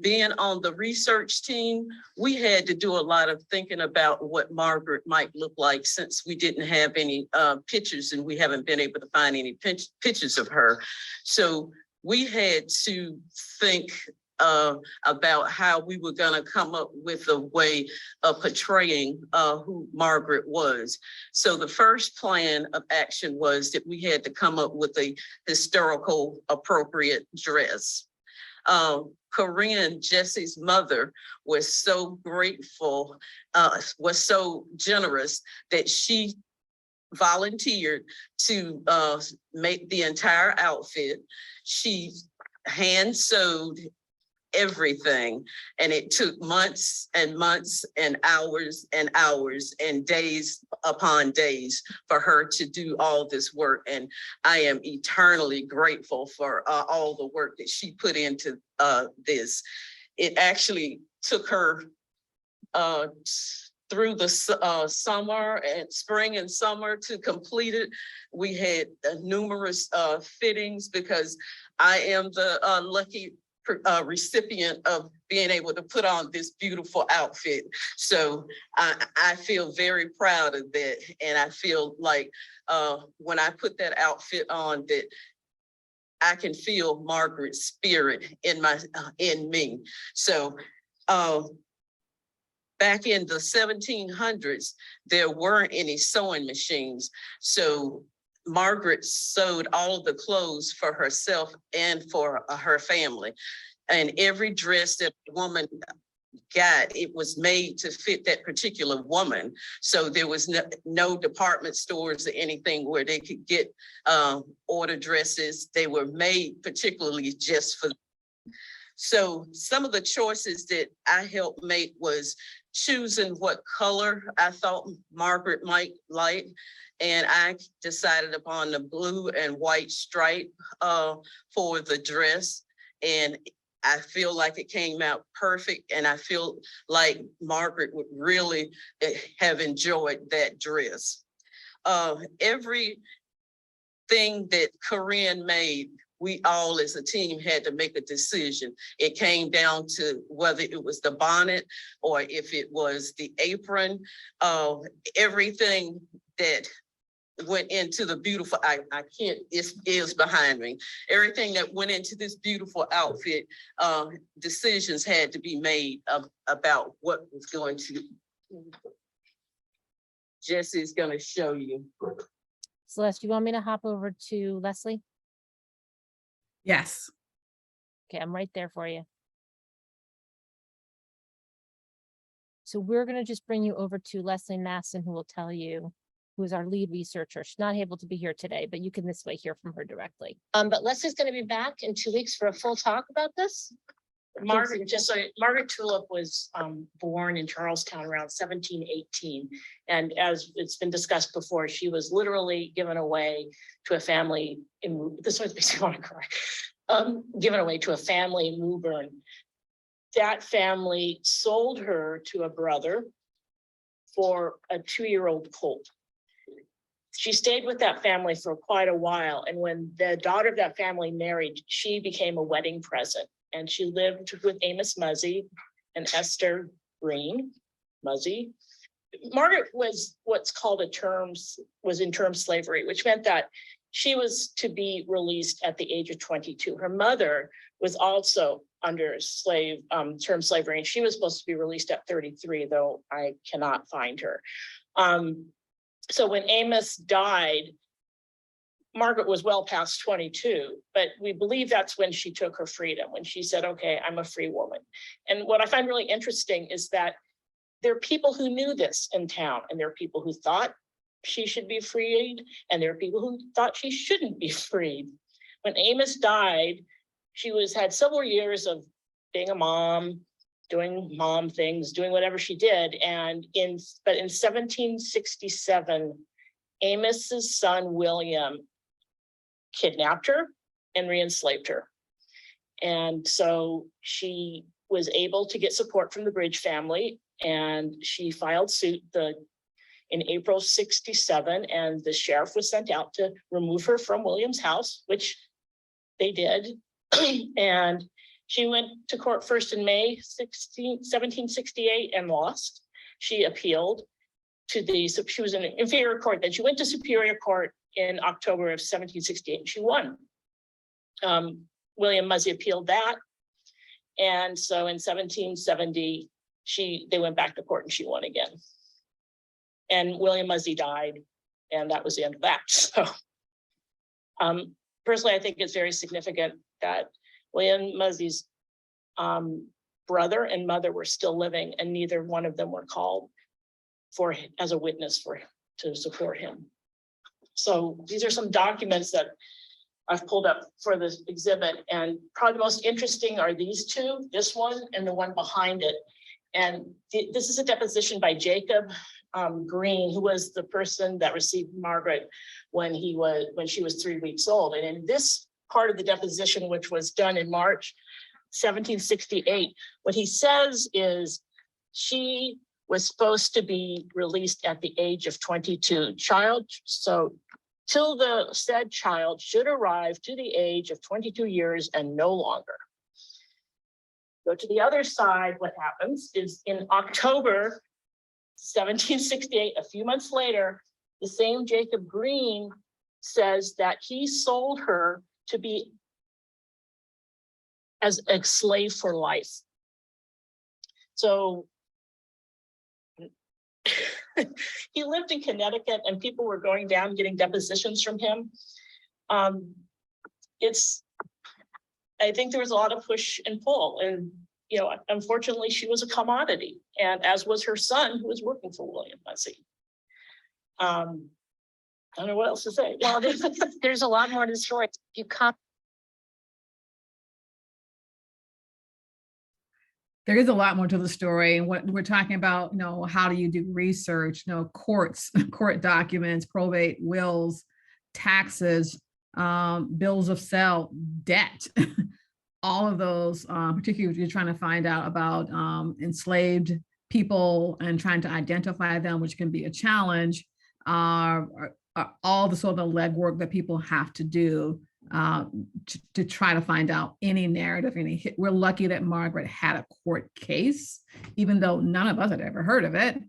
Being on the research team, we had to do a lot of thinking about what Margaret might look like, since we didn't have any pictures, and we haven't been able to find any pictures of her. So we had to think about how we were going to come up with a way of portraying who Margaret was. So the first plan of action was that we had to come up with a historical appropriate dress. Corinne, Jesse's mother, was so grateful, was so generous that she volunteered to make the entire outfit. She hand sewed everything, and it took months and months and hours and days upon days for her to do all this work. And I am eternally grateful for all the work that she put into this. It actually took her through the summer and spring and summer to complete it. We had numerous fittings, because I am the lucky recipient of being able to put on this beautiful outfit. So I feel very proud of that. And I feel like when I put that outfit on, that I can feel Margaret's spirit in me. So back in the 1700s, there weren't any sewing machines. So Margaret sewed all of the clothes for herself and for her family. And every dress that the woman got, it was made to fit that particular woman. So there was no department stores or anything where they could get order dresses. They were made particularly just for them. So some of the choices that I helped make was choosing what color I thought Margaret might like. And I decided upon the blue and white stripe for the dress. And I feel like it came out perfect. And I feel like Margaret would really have enjoyed that dress. Everything that Corinne made, we all as a team had to make a decision. It came down to whether it was the bonnet or if it was the apron. Everything that went into the beautiful, I can't, it is behind me. Everything that went into this beautiful outfit, decisions had to be made about what was going to. Jesse's gonna show you.
Celeste, you want me to hop over to Leslie?
Yes.
Okay, I'm right there for you. So we're going to just bring you over to Leslie Masson, who will tell you, who is our lead researcher. She's not able to be here today, but you can this way hear from her directly. But Leslie's going to be back in 2 weeks for a full talk about this.
Margaret Tulip was born in Charlestown around 1718. And as it's been discussed before, she was literally given away to a family in, this one's makes me want to cry, given away to a family in Woburn. That family sold her to a brother for a 2-year-old colt. She stayed with that family for quite a while. And when the daughter of that family married, she became a wedding present. And she lived with Amos Muzzy and Esther Green Muzzy. Margaret was what's called was in term slavery, which meant that she was to be released at the age of 22. Her mother was also under term slavery, and she was supposed to be released at 33, though I cannot find her. So when Amos died, Margaret was well past 22, but we believe that's when she took her freedom, when she said, okay, I'm a free woman. And what I find really interesting is that there are people who knew this in town, and there are people who thought she should be freed, and there are people who thought she shouldn't be freed. When Amos died, she had several years of being a mom, doing mom things, doing whatever she did. But in 1767, Amos's son, William, kidnapped her and re-enslaved her. And so she was able to get support from the Bridge family, and she filed suit in April 67, and the sheriff was sent out to remove her from William's house, which they did. And She went to court first in May 1768 and lost. She appealed to the, she was in an inferior court, then she went to Superior Court in October of 1768 and she won. William Muzzy appealed that. And so in 1770, they went back to court and she won again. And William Muzzy died, and that was the end of that. So personally, I think it's very significant that William Muzzy's brother and mother were still living, and neither one of them were called as a witness to support him. So these are some documents that I've pulled up for this exhibit, and probably the most interesting are these two, this one and the one behind it. And this is a deposition by Jacob Green, who was the person that received Margaret when she was 3 weeks old. And in this part of the deposition, which was done in March 1768, what he says is she was supposed to be released at the age of 22. So till the said child should arrive to the age of 22 years and no longer. Go to the other side, what happens is in October 1768, a few months later, the same Jacob Green says that he sold her to be as a slave for life. So he lived in Connecticut and people were going down getting depositions from him. I think there was a lot of push and pull, and unfortunately she was a commodity, and as was her son who was working for William Muzzy. I don't know what else to say.
Well, there's a lot more to the story.
There is a lot more to the story. And what we're talking about, how do you do research, court documents, probate, wills, taxes, bills of sale, debt, all of those, particularly if you're trying to find out about enslaved people and trying to identify them, which can be a challenge, are all the sort of legwork that people have to do to try to find out any narrative. We're lucky that Margaret had a court case, even though none of us had ever heard of it.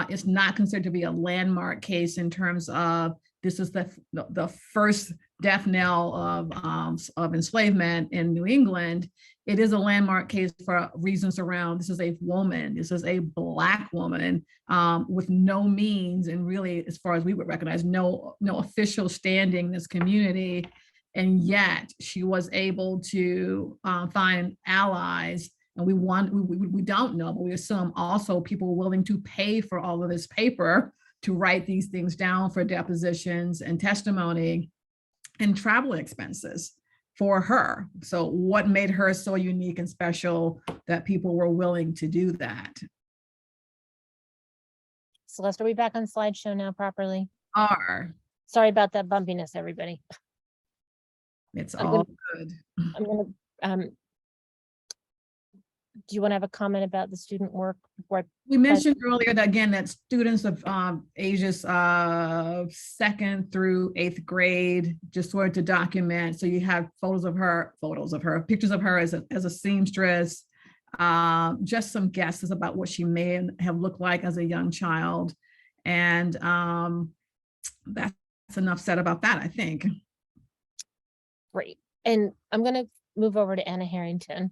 It's not considered to be a landmark case in terms of this is the first death knell of enslavement in New England. It is a landmark case for reasons around this is a woman, this is a Black woman with no means, and really, as far as we would recognize, no official standing in this community. And yet she was able to find allies. And we don't know, but we assume also people were willing to pay for all of this paper to write these things down for depositions and testimony and travel expenses for her. So what made her so unique and special that people were willing to do that?
Celeste, are we back on slideshow now properly?
Sorry
about that bumpiness, everybody.
It's all good.
I'm gonna, do you want to have a comment about the student work before
we mentioned earlier that again, that students of ages 2nd through 8th grade just wanted to document. So you have pictures of her as a seamstress, just some guesses about what she may have looked like as a young child. And that's enough said about that, I think.
Great. And I'm going to move over to Anna Harrington,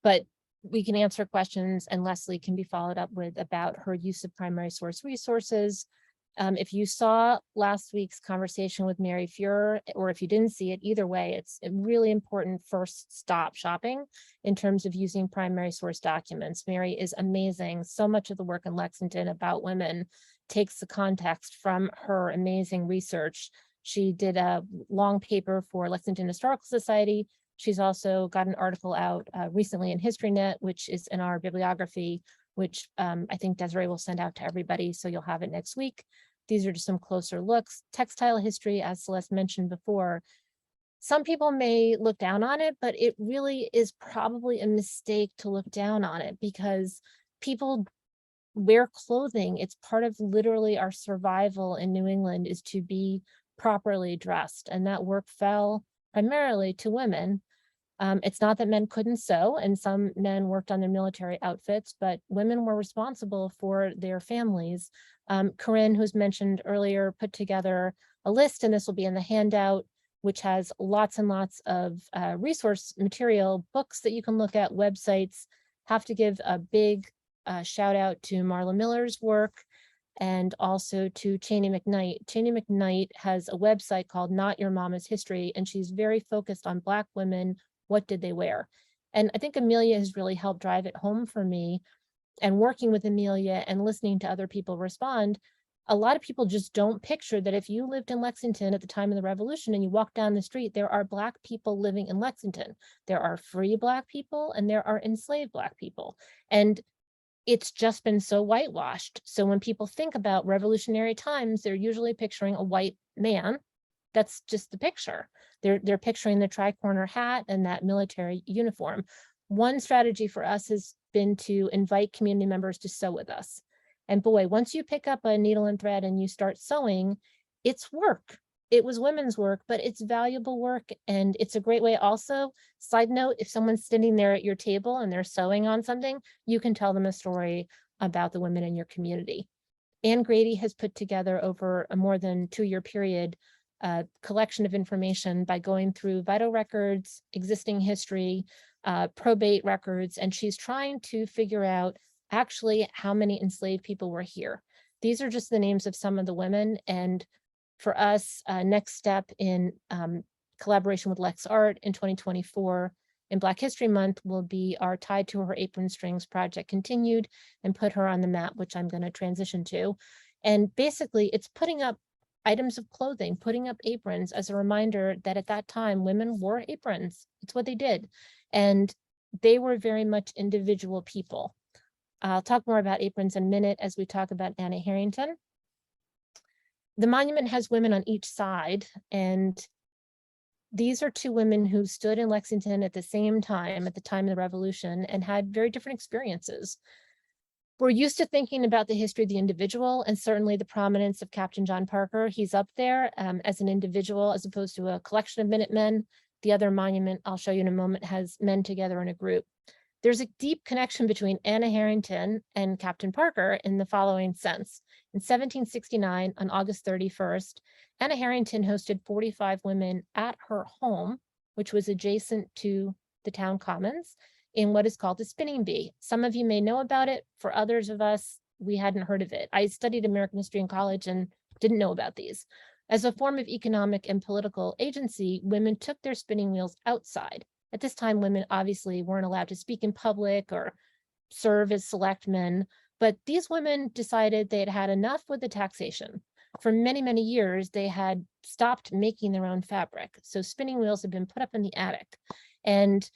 but we can answer questions and Leslie can be followed up with about her use of primary source resources. If you saw last week's conversation with Mary Fuhrer, or if you didn't see it, either way, it's a really important first stop shopping in terms of using primary source documents. Mary is amazing. So much of the work in Lexington about women takes the context from her amazing research. She did a long paper for Lexington Historical Society. She's also got an article out recently in HistoryNet, which is in our bibliography, which I think Desiree will send out to everybody, so you'll have it next week. These are just some closer looks. Textile history, as Celeste mentioned before, some people may look down on it, but it really is probably a mistake to look down on it because people wear clothing. It's part of literally our survival in New England is to be properly dressed, and that work fell primarily to women. It's not that men couldn't sew, and some men worked on their military outfits, but women were responsible for their families. Corinne, who's mentioned earlier, put together a list, and this will be in the handout, which has lots and lots of resource material, books that you can look at, websites. Have to give a big shout out to Marla Miller's work and also to Cheney McKnight. Cheney McKnight has a website called Not Your Mama's History, and she's very focused on Black women. What did they wear? And I think Amelia has really helped drive it home for me. And working with Amelia and listening to other people respond, a lot of people just don't picture that if you lived in Lexington at the time of the Revolution and you walk down the street, there are Black people living in Lexington. There are free Black people and there are enslaved Black people. And it's just been so whitewashed. So when people think about revolutionary times, they're usually picturing a white man. That's just the picture. They're picturing the tri-corner hat and that military uniform. One strategy for us has been to invite community members to sew with us. And boy, once you pick up a needle and thread and you start sewing, it's work. It was women's work, but it's valuable work. And it's a great way also, side note, if someone's sitting there at your table and they're sewing on something, you can tell them a story about the women in your community. Ann Grady has put together over a more than 2-year period a collection of information by going through vital records, existing history, probate records, and she's trying to figure out actually how many enslaved people were here. These are just the names of some of the women. And for us, next step in collaboration with LexArt in 2024 in Black History Month will be our Tied to Her Apron Strings project continued and put her on the map, which I'm going to transition to. And basically it's putting up items of clothing, putting up aprons as a reminder that at that time women wore aprons. It's what they did. And they were very much individual people. I'll talk more about aprons in a minute as we talk about Anna Harrington. The monument has women on each side, and these are 2 women who stood in Lexington at the same time, at the time of the Revolution, and had very different experiences. We're used to thinking about the history of the individual, and certainly the prominence of Captain John Parker. He's up there as an individual as opposed to a collection of Minutemen. The other monument I'll show you in a moment has men together in a group. There's a deep connection between Anna Harrington and Captain Parker in the following sense. In 1769, on August 31st, Anna Harrington hosted 45 women at her home, which was adjacent to the town commons, in what is called the spinning bee. Some of you may know about it. For others of us, we hadn't heard of it. I studied American history in college and didn't know about these. As a form of economic and political agency, women took their spinning wheels outside. At this time, women obviously weren't allowed to speak in public or serve as selectmen, but these women decided they had had enough with the taxation. For many, many years, they had stopped making their own fabric. So spinning wheels had been put up in the attic. And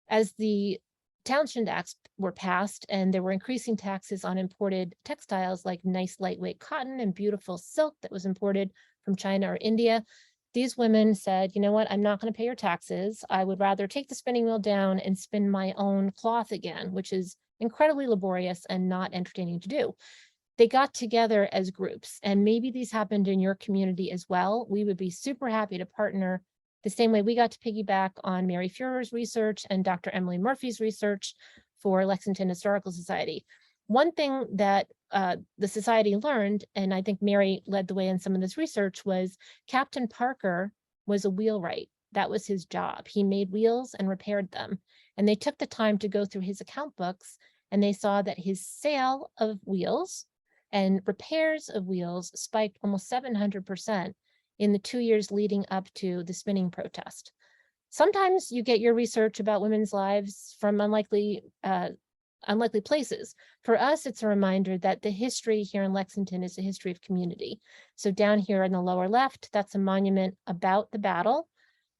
as the Townshend Acts were passed and there were increasing taxes on imported textiles like nice lightweight cotton and beautiful silk that was imported from China or India, these women said, you know what, I'm not going to pay your taxes. I would rather take the spinning wheel down and spin my own cloth again, which is incredibly laborious and not entertaining to do. They got together as groups, and maybe these happened in your community as well. We would be super happy to partner the same way we got to piggyback on Mary Furer's research and Dr. Emily Murphy's research for Lexington Historical Society. One thing that the society learned, and I think Mary led the way in some of this research, was Captain Parker was a wheelwright. That was his job. He made wheels and repaired them. And they took the time to go through his account books, and they saw that his sale of wheels and repairs of wheels spiked almost 700% in the 2 years leading up to the spinning protest. Sometimes you get your research about women's lives from unlikely places. For us, it's a reminder that the history here in Lexington is a history of community. So down here in the lower left, that's a monument about the battle,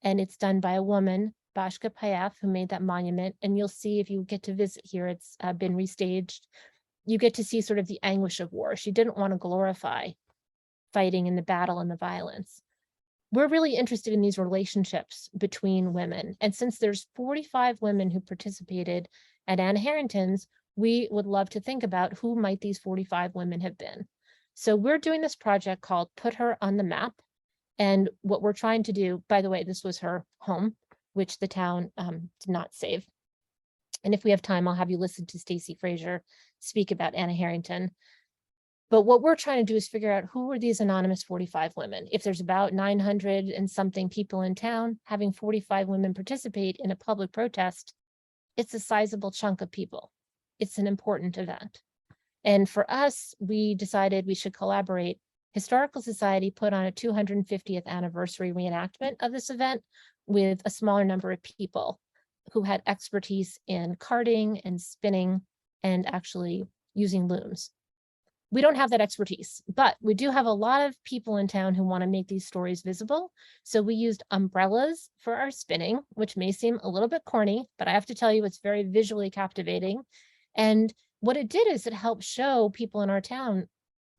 and it's done by a woman, Bashka Payaf, who made that monument. And you'll see if you get to visit here, it's been restaged. You get to see sort of the anguish of war. She didn't want to glorify fighting in the battle and the violence. We're really interested in these relationships between women. And since there's 45 women who participated at Anna Harrington's, we would love to think about who might these 45 women have been. So we're doing this project called Put Her on the Map. And what we're trying to do, by the way, this was her home. which the town did not save. And if we have time, I'll have you listen to Stacey Frazier speak about Anna Harrington. But what we're trying to do is figure out who are these anonymous 45 women. If there's about 900 and something people in town, having 45 women participate in a public protest, it's a sizable chunk of people. It's an important event. And for us, we decided we should collaborate. Historical Society put on a 250th anniversary reenactment of this event with a smaller number of people who had expertise in carding and spinning and actually using looms. We don't have that expertise, but we do have a lot of people in town who want to make these stories visible. So we used umbrellas for our spinning, which may seem a little bit corny, but I have to tell you, it's very visually captivating. And what it did is it helped show people in our town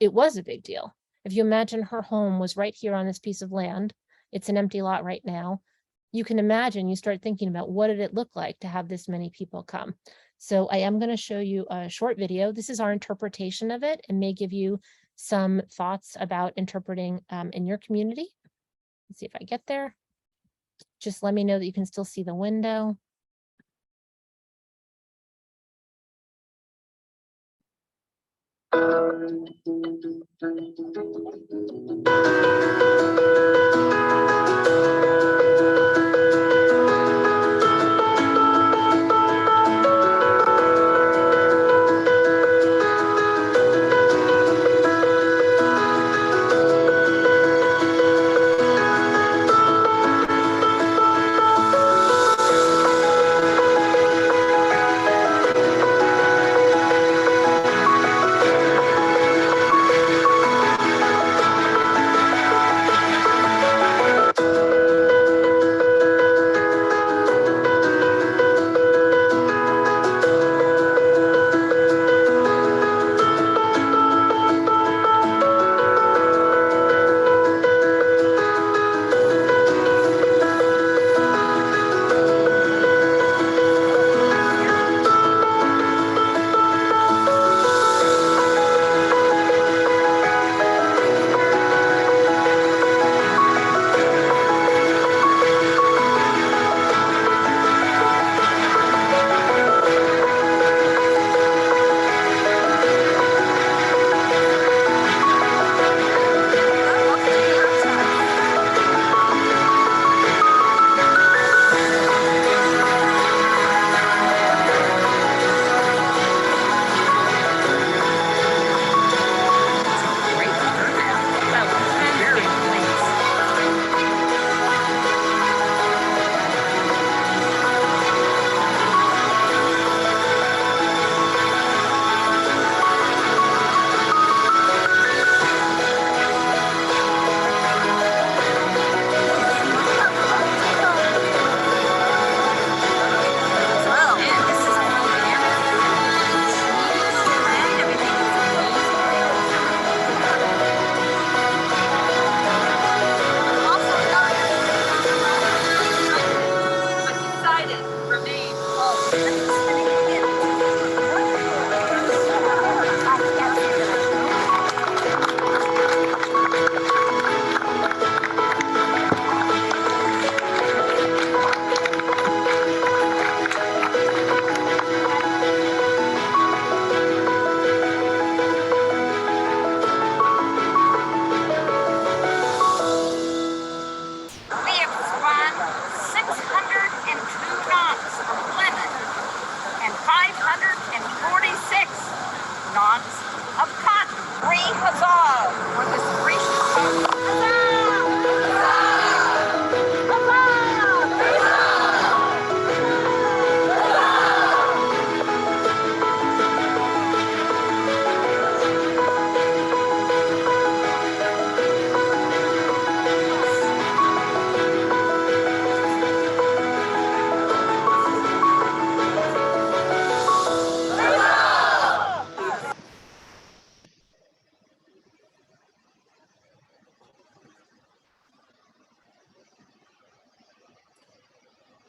it was a big deal. If you imagine her home was right here on this piece of land, it's an empty lot right now. You can imagine, you start thinking about what did it look like to have this many people come. So I am going to show you a short video. This is our interpretation of it and may give you some thoughts about interpreting in your community. Let's see if I get there. Just let me know that you can still see the window.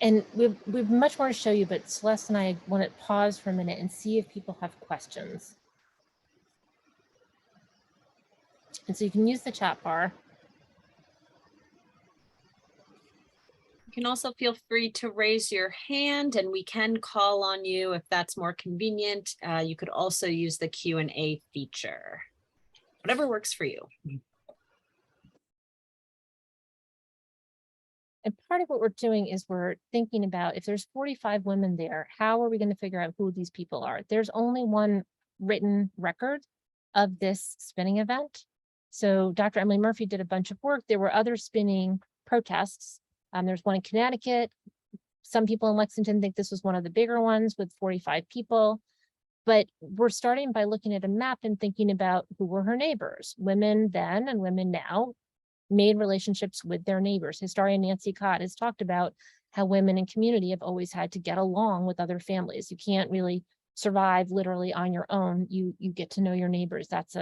And we've much more to show you, but Celeste and I want to pause for a minute and see if people have questions. And so you can use the chat bar.
You can also feel free to raise your hand and we can call on you if that's more convenient. You could also use the Q&A feature. Whatever works for you.
And part of what we're doing is we're thinking about if there's 45 women there, how are we going to figure out who these people are? There's only one written record of this spinning event. So Dr. Emily Murphy did a bunch of work. There were other spinning protests. There's one in Connecticut. Some people in Lexington think this was one of the bigger ones with 45 people. But we're starting by looking at a map and thinking about who were her neighbors. Women then and women now made relationships with their neighbors. Historian Nancy Cott has talked about how women in community have always had to get along with other families. You can't really survive literally on your own. You get to know your neighbors. That's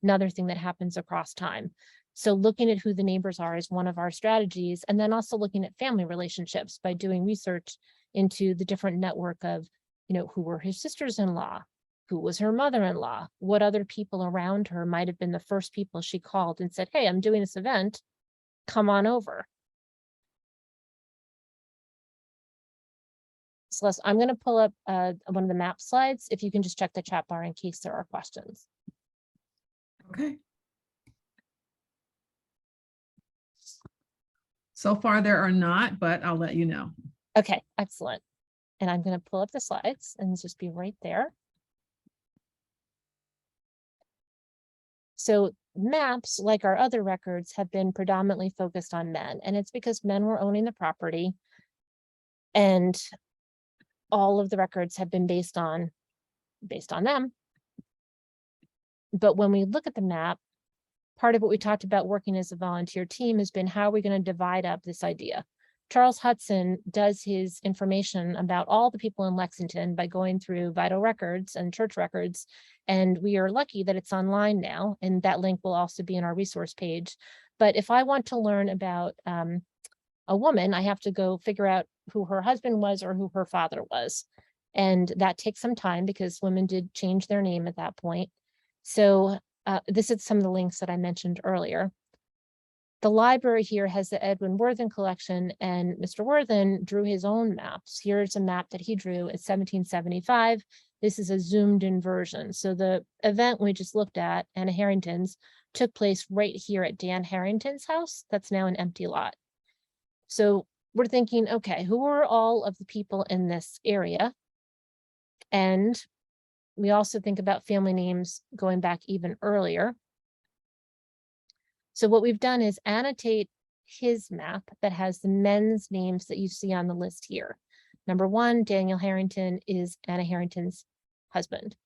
another thing that happens across time. So looking at who the neighbors are is one of our strategies. And then also looking at family relationships by doing research into the different network of, who were his sisters-in-law, who was her mother-in-law, what other people around her might have been the first people she called and said, hey, I'm doing this event, come on over. Celeste, I'm going to pull up one of the map slides. If you can just check the chat bar in case there are questions.
Okay. So far there are not, but I'll let you know.
Okay, excellent. And I'm going to pull up the slides and just be right there. So maps, like our other records, have been predominantly focused on men, and it's because men were owning the property and all of the records have been based on them. But when we look at the map, part of what we talked about working as a volunteer team has been how are we going to divide up this idea? Charles Hudson does his information about all the people in Lexington by going through vital records and church records. And we are lucky that it's online now. And that link will also be in our resource page. But if I want to learn about a woman, I have to go figure out who her husband was or who her father was. And that takes some time because women did change their name at that point. So this is some of the links that I mentioned earlier. The library here has the Edwin Worthen collection, and Mr. Worthen drew his own maps. Here's a map that he drew in 1775. This is a zoomed in version. So the event we just looked at, Anna Harrington's, took place right here at Dan Harrington's house. That's now an empty lot. So we're thinking, okay, who are all of the people in this area? And we also think about family names going back even earlier. So what we've done is annotate his map that has the men's names that you see on the list here. Number one, Daniel Harrington is Anna Harrington's husband.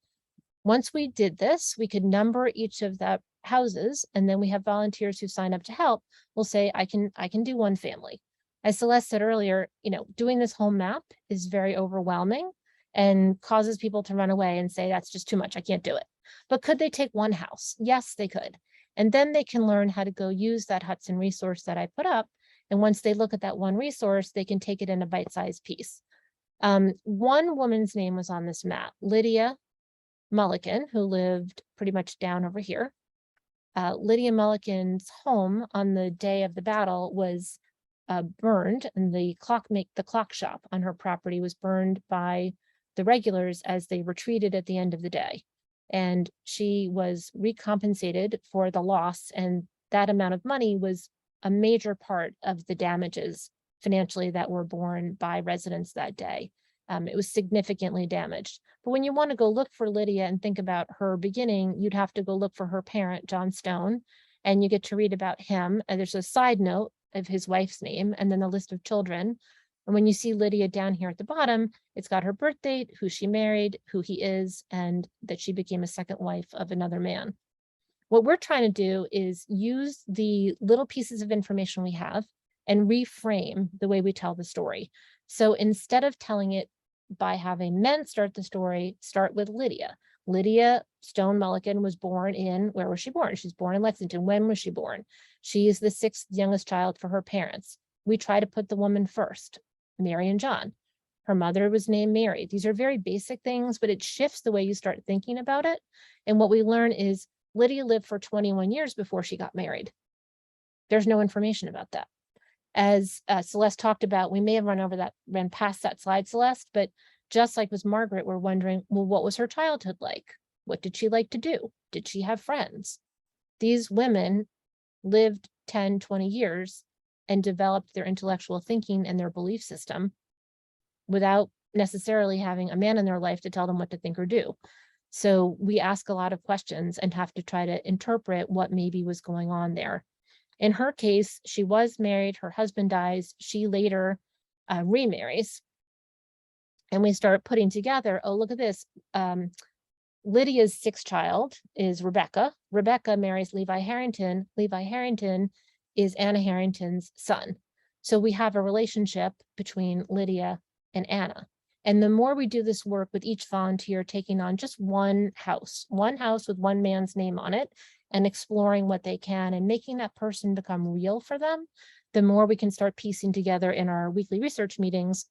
Once we did this, we could number each of the houses, and then we have volunteers who sign up to help. We'll say, I can do one family. As Celeste said earlier, doing this whole map is very overwhelming and causes people to run away and say, that's just too much, I can't do it. But could they take one house? Yes, they could. And then they can learn how to go use that Hudson resource that I put up. And once they look at that one resource, they can take it in a bite-sized piece. One woman's name was on this map, Lydia Mulligan, who lived pretty much down over here. Lydia Mulligan's home on the day of the battle was burned, and the clock shop on her property was burned by the regulars as they retreated at the end of the day. And she was recompensated for the loss, and that amount of money was a major part of the damages financially that were borne by residents that day. It was significantly damaged. But when you want to go look for Lydia and think about her beginning, you'd have to go look for her parent, John Stone, and you get to read about him. And there's a side note of his wife's name and then a list of children. And when you see Lydia down here at the bottom, it's got her birth date, who she married, who he is, and that she became a second wife of another man. What we're trying to do is use the little pieces of information we have and reframe the way we tell the story. So instead of telling it by having men start the story, start with Lydia. Lydia Stone Mulligan was born in, where was she born? She's born in Lexington. When was she born? She is the 6th youngest child for her parents. We try to put the woman first, Mary and John. Her mother was named Mary. These are very basic things, but it shifts the way you start thinking about it. And what we learn is Lydia lived for 21 years before she got married. There's no information about that. As Celeste talked about, we may have ran past that slide, Celeste, but just like with Margaret, we're wondering, well, what was her childhood like? What did she like to do? Did she have friends? These women lived 10, 20 years and developed their intellectual thinking and their belief system without necessarily having a man in their life to tell them what to think or do. So we ask a lot of questions and have to try to interpret what maybe was going on there. In her case, she was married, her husband dies, she later remarries. And we start putting together, oh, look at this. Lydia's sixth child is Rebecca. Rebecca marries Levi Harrington. Levi Harrington is Anna Harrington's son. So we have a relationship between Lydia and Anna. And the more we do this work with each volunteer taking on just one house with one man's name on it, and exploring what they can and making that person become real for them, the more we can start piecing together in our weekly research meetings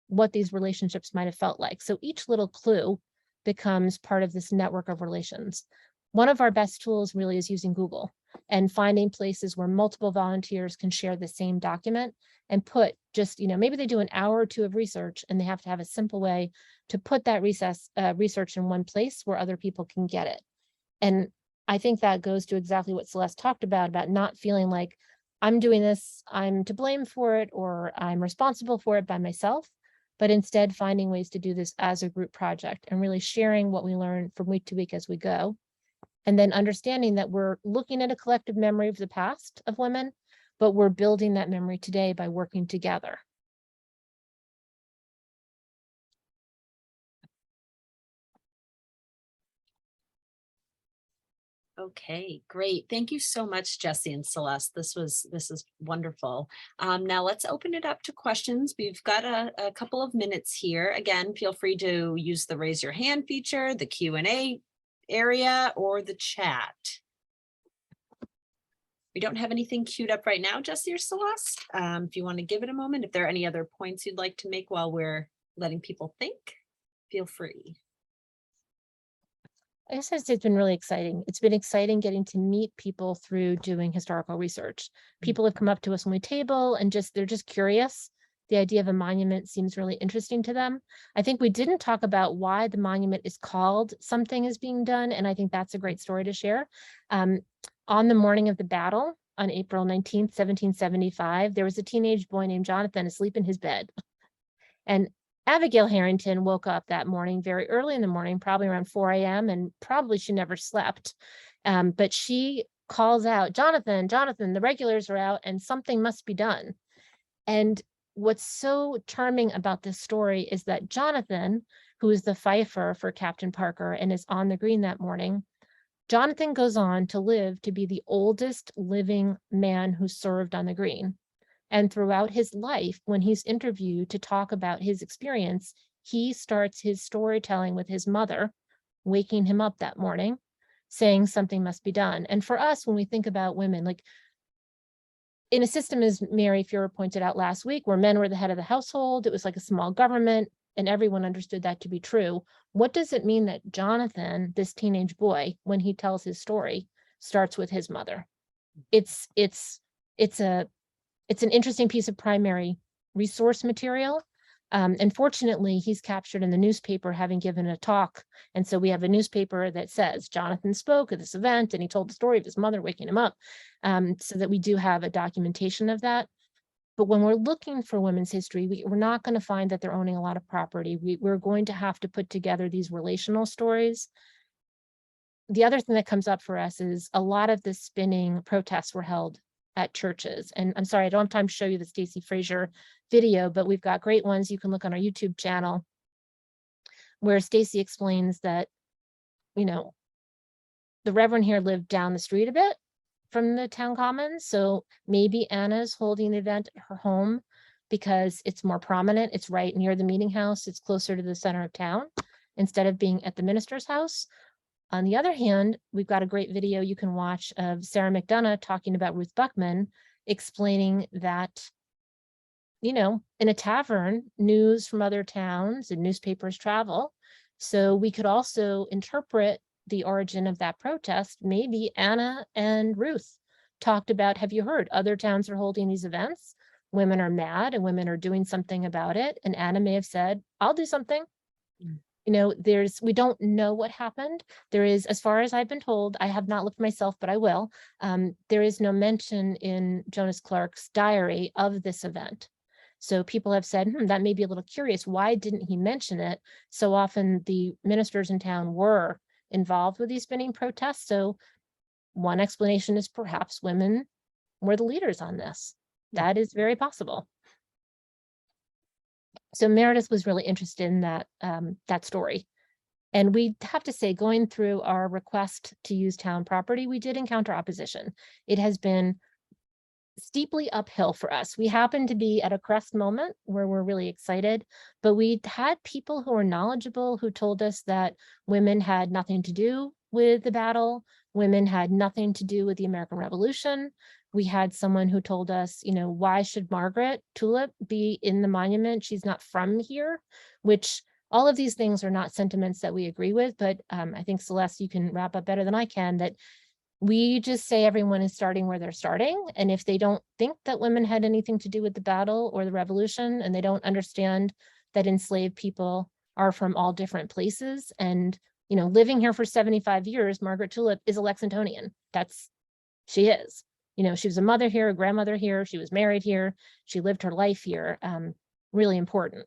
what these relationships might have felt like. So each little clue becomes part of this network of relations. One of our best tools really is using Google and finding places where multiple volunteers can share the same document and put just, maybe they do an hour or two of research and they have to have a simple way to put that research in one place where other people can get it. And I think that goes to exactly what Celeste talked about not feeling like I'm doing this, I'm to blame for it, or I'm responsible for it by myself, but instead finding ways to do this as a group project and really sharing what we learn from week to week as we go. And then understanding that we're looking at a collective memory of the past of women, but we're building that memory today by working together.
Okay, great. Thank you so much, Jessie and Celeste. This is wonderful. Now let's open it up to questions. We've got a couple of minutes here. Again, feel free to use the raise your hand feature, the Q&A area, or the chat. We don't have anything queued up right now, Jessie or Celeste. If you want to give it a moment, if there are any other points you'd like to make while we're letting people think, feel free.
I guess it's been really exciting. It's been exciting getting to meet people through doing historical research. People have come up to us when we table and they're just curious. The idea of a monument seems really interesting to them. I think we didn't talk about why the monument is called Something Is Being Done, and I think that's a great story to share. On the morning of the battle, on April 19th, 1775, there was a teenage boy named Jonathan asleep in his bed. And Abigail Harrington woke up that morning very early in the morning, probably around 4 a.m. and probably she never slept. But she calls out, Jonathan, Jonathan, the regulars are out and something must be done. And what's so charming about this story is that Jonathan, who is the fifer for Captain Parker and is on the green that morning, Jonathan goes on to live to be the oldest living man who served on the green. And throughout his life, when he's interviewed to talk about his experience, he starts his storytelling with his mother waking him up that morning, saying something must be done. And for us, when we think about women, like in a system, as Mary Fuhrer pointed out last week, where men were the head of the household, it was like a small government, and everyone understood that to be true. What does it mean that Jonathan, this teenage boy, when he tells his story, starts with his mother? It's an interesting piece of primary resource material. Unfortunately, he's captured in the newspaper having given a talk. And so we have a newspaper that says Jonathan spoke at this event and he told the story of his mother waking him up, so that we do have a documentation of that. But when we're looking for women's history, we're not going to find that they're owning a lot of property. We're going to have to put together these relational stories. The other thing that comes up for us is a lot of the spinning protests were held at churches. And I'm sorry, I don't have time to show you the Stacey Fraser video, but we've got great ones you can look on our YouTube channel where Stacey explains that, the Reverend here lived down the street a bit from the town commons. So maybe Anna's holding the event at her home because it's more prominent. It's right near the meeting house. It's closer to the center of town instead of being at the minister's house. On the other hand, we've got a great video you can watch of Sarah McDonough talking about Ruth Buckman, explaining that, in a tavern, news from other towns and newspapers travel. So we could also interpret the origin of that protest. Maybe Anna and Ruth talked about, have you heard other towns are holding these events? women are mad and women are doing something about it. And Anna may have said, I'll do something. You know, we don't know what happened. There is, as far as I've been told, I have not looked myself, but I will. There is no mention in Jonas Clark's diary of this event. So people have said, that may be a little curious. Why didn't he mention it? So often the ministers in town were involved with these spinning protests. So one explanation is perhaps women were the leaders on this. That is very possible. So Meredith was really interested in that story. And we have to say, going through our request to use town property, we did encounter opposition. It has been steeply uphill for us. We happen to be at a crest moment where we're really excited, but we had people who were knowledgeable who told us that women had nothing to do with the battle. Women had nothing to do with the American Revolution. We had someone who told us, you know, why should Margaret Tulip be in the monument? She's not from here, which all of these things are not sentiments that we agree with, but I think Celeste, you can wrap up better than I can, that we just say everyone is starting where they're starting. And if they don't think that women had anything to do with the battle or the revolution, and they don't understand that enslaved people are from all different places, and, you know, living here for 75 years, Margaret Tulip is a Lexingtonian. She is. You know, she was a mother here, a grandmother here, she was married here, she lived her life here. Really important.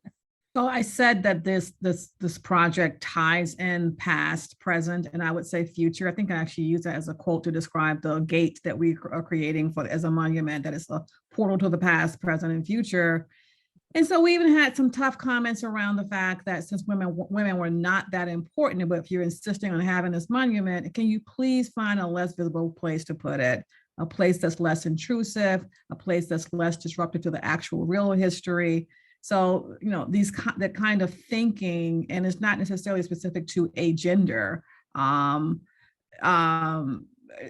So I said that this project ties in past, present, and I would say future. I think I actually use that as a quote to describe the gate that we are creating as a monument, that is a portal to the past, present, and future. And so we even had some tough comments around the fact that since women were not that important, but if you're insisting on having this monument, can you please find a less visible place to put it? A place that's less intrusive, a place that's less disruptive to the actual real history. So, you know, that kind of thinking, and it's not necessarily specific to a gender,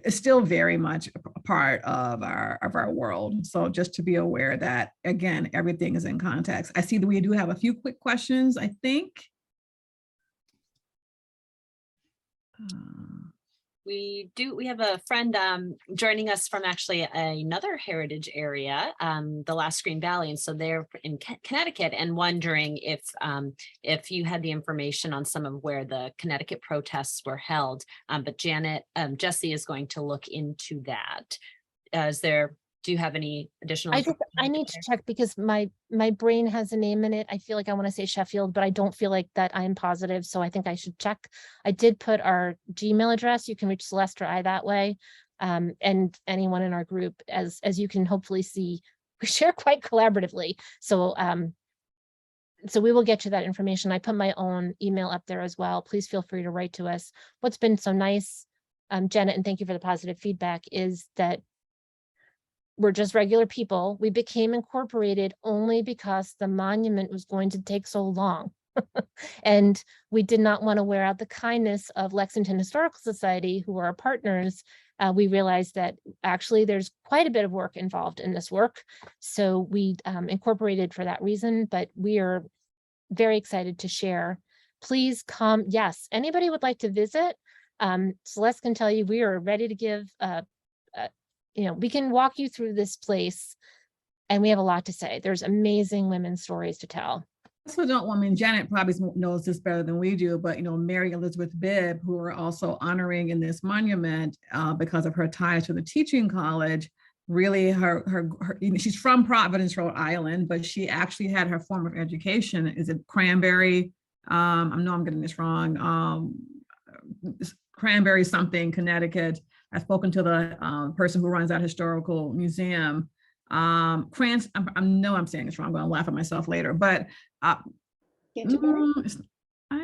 it's still very much a part of our world. So just to be aware that, again, everything is in context. I see that we do have a few quick questions, I think.
We have a friend joining us from actually another heritage area, the Last Green Valley, and so they're in Connecticut, and wondering if you had the information on some of where the Connecticut protests were held. But Jesse is going to look into that. Do you have any additional?
I need to check because my brain has a name in it. I feel like I want to say Sheffield, but I don't feel like that I'm positive. So I think I should check. I did put our Gmail address. You can reach Celeste or I that way. And anyone in our group, as you can hopefully see, we share quite collaboratively. So so we will get you that information. I put my own email up there as well. Please feel free to write to us. What's been so nice, Janet, and thank you for the positive feedback, is that we're just regular people. We became incorporated only because the monument was going to take so long. And we did not want to wear out the kindness of Lexington Historical Society, who are our partners. We realized that actually there's quite a bit of work involved in this work. So we incorporated for that reason, but we are very excited to share. Please come. Yes, anybody would like to visit, Celeste can tell you we are ready to give you know, we can walk you through this place, and we have a lot to say. There's amazing women's stories to tell.
Also don't, I mean, Janet probably knows this better than we do, but, you know, Mary Elizabeth Bibb, who we're also honoring in this monument because of her ties to the teaching college, really she's from Providence, Rhode Island, but she actually had her form of education, is it Cranberry? I know I'm getting this wrong. Cranberry something, Connecticut. I've spoken to the person who runs that historical museum. I know I'm saying this wrong. I'm going to laugh at myself later, but I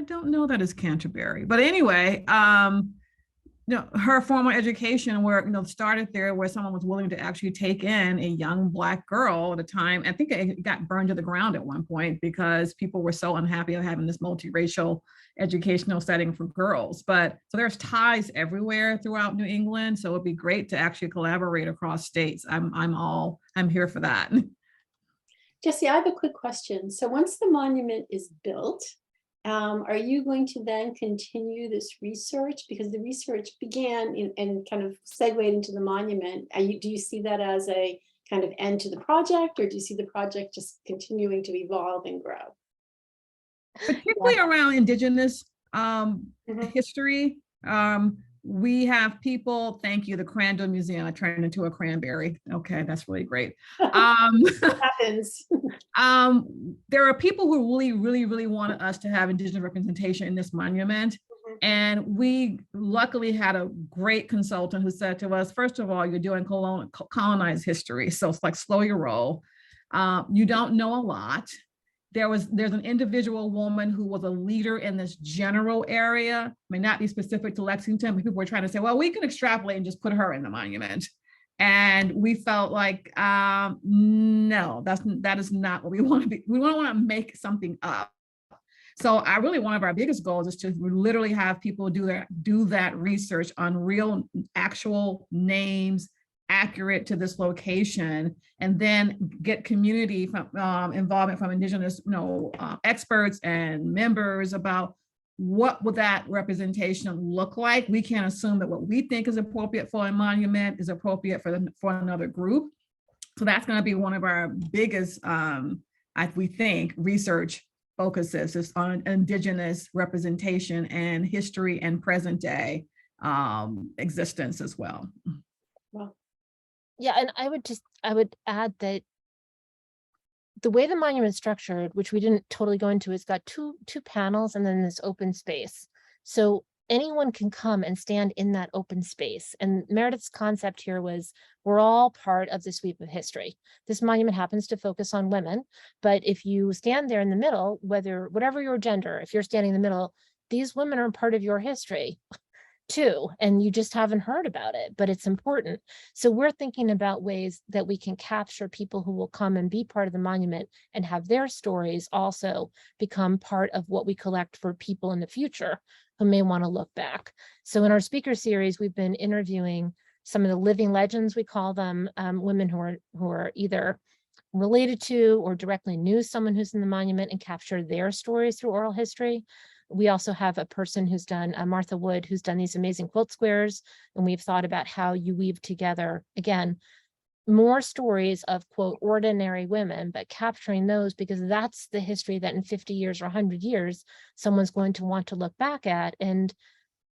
don't know that it's Canterbury. But anyway, you know, her formal education where, you know, started there where someone was willing to actually take in a young Black girl at a time. I think it got burned to the ground at one point because people were so unhappy of having this multiracial educational setting for girls. But so there's ties everywhere throughout New England. So it'd be great to actually collaborate across states. I'm here for that.
Jesse, I have a quick question. So once the monument is built, are you going to then continue this research? Because the research began and kind of segued into the monument. Do you see that as a kind of end to the project, or do you see the project just continuing to evolve and grow?
Particularly around Indigenous
Mhm.
history. We have people, thank you, the Crandall Museum, I turned into a cranberry. Okay, that's really great.
Happens.
There are people who really want us to have Indigenous representation in this monument. And we luckily had a great consultant who said to us, first of all, you're doing colonized history. So it's like slow your roll. You don't know a lot. There's an individual woman who was a leader in this general area, may not be specific to Lexington, but people were trying to say, well, we can extrapolate and just put her in the monument. And we felt like, no, that is not what we want to be. We don't want to make something up. So one of our biggest goals is to literally have people do that research on real, actual names, accurate to this location, and then get community involvement from Indigenous experts and members about what would that representation look like. We can't assume that what we think is appropriate for a monument is appropriate for another group. So that's going to be one of our biggest, we think, research focuses is on Indigenous representation and history and present day existence as well.
Well,
Yeah, and I would add that the way the monument's structured, which we didn't totally go into, it's got two panels and then this open space. So anyone can come and stand in that open space. And Meredith's concept here was we're all part of the sweep of history. This monument happens to focus on women, but if you stand there in the middle, whatever your gender, if you're standing in the middle, these women are part of your history too, and you just haven't heard about it, but it's important. So we're thinking about ways that we can capture people who will come and be part of the monument and have their stories also become part of what we collect for people in the future who may want to look back. So in our speaker series, we've been interviewing some of the living legends, we call them, women who are either related to or directly knew someone who's in the monument and capture their stories through oral history. We also have a person who's done, Martha Wood, who's done these amazing quilt squares. And we've thought about how you weave together, again, more stories of, quote, ordinary women, but capturing those because that's the history that in 50 years or 100 years, someone's going to want to look back at. And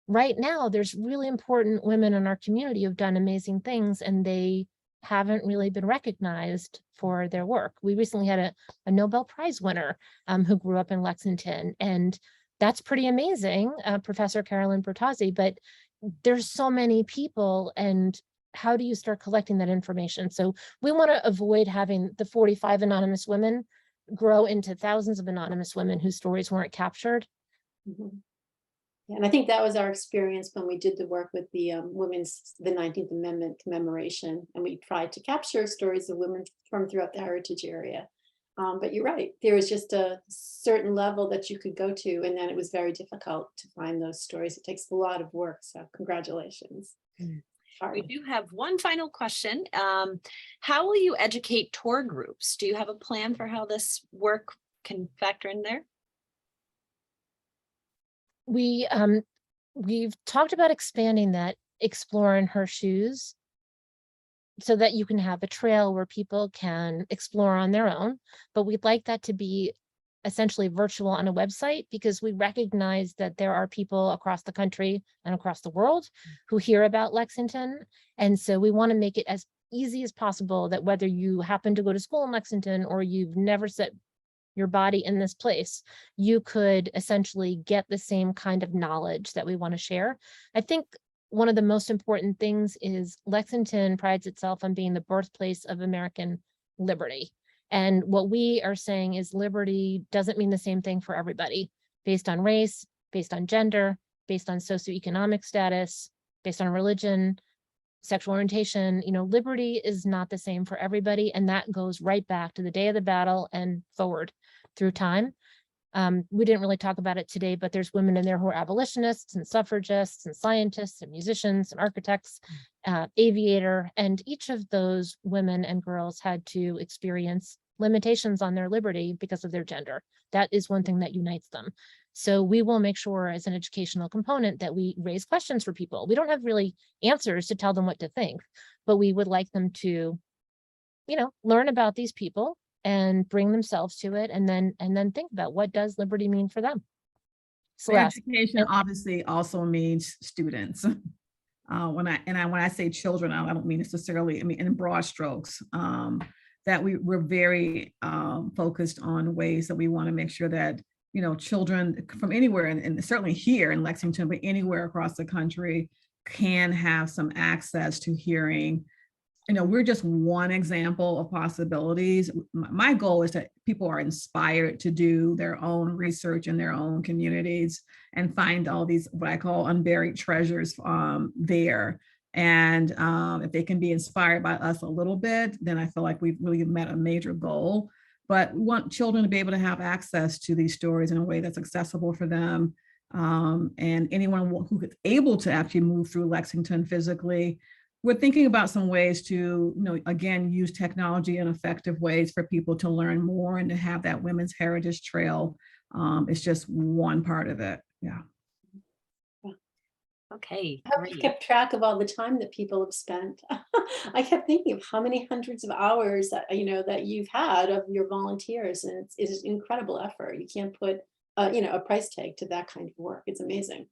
right now, there's really important women in our community who've done amazing things, and they haven't really been recognized for their work. We recently had a Nobel Prize winner who grew up in Lexington, and that's pretty amazing, Professor Carolyn Bertozzi, but there's so many people, and how do you start collecting that information? So we want to avoid having the 45 anonymous women grow into thousands of anonymous women whose stories weren't captured.
Mhm. Yeah, and I think that was our experience when we did the work with the 19th Amendment commemoration, and we tried to capture stories of women from throughout the heritage area. But you're right, there was just a certain level that you could go to, and then it was very difficult to find those stories. It takes a lot of work, so congratulations.
We do have one final question. How will you educate tour groups? Do you have a plan for how this work can factor in there?
We've talked about expanding that Explore in Her Shoes so that you can have a trail where people can explore on their own, but we'd like that to be essentially virtual on a website because we recognize that there are people across the country and across the world who hear about Lexington. And so we want to make it as easy as possible that whether you happen to go to school in Lexington or you've never set your body in this place, you could essentially get the same kind of knowledge that we want to share. I think one of the most important things is Lexington prides itself on being the birthplace of American liberty. And what we are saying is liberty doesn't mean the same thing for everybody, based on race, based on gender, based on socioeconomic status, based on religion, sexual orientation. Liberty is not the same for everybody. And that goes right back to the day of the battle and forward through time. We didn't really talk about it today, but there's women in there who are abolitionists and suffragists and scientists and musicians and architects, aviator, and each of those women and girls had to experience limitations on their liberty because of their gender. That is one thing that unites them. So we will make sure as an educational component that we raise questions for people. We don't have really answers to tell them what to think, but we would like them to learn about these people and bring themselves to it, and then think about what does liberty mean for them. Celeste.
Education obviously also means students. When I say children, I don't mean necessarily, I mean, in broad strokes, that we're very focused on ways that we want to make sure that, children from anywhere, and certainly here in Lexington, but anywhere across the country, can have some access to hearing. We're just one example of possibilities. My goal is that people are inspired to do their own research in their own communities and find all these, what I call unburied treasures there. And if they can be inspired by us a little bit, then I feel like we've really met a major goal. But we want children to be able to have access to these stories in a way that's accessible for them. And anyone who is able to actually move through Lexington physically, we're thinking about some ways to, again, use technology in effective ways for people to learn more and to have that Women's Heritage Trail. It's just one part of it. Yeah.
Okay,
I hope you
great.
kept track of all the time that people have spent. I kept thinking of how many hundreds of hours that, that you've had of your volunteers, and it's an incredible effort. You can't put, a price tag to that kind of work. It's amazing.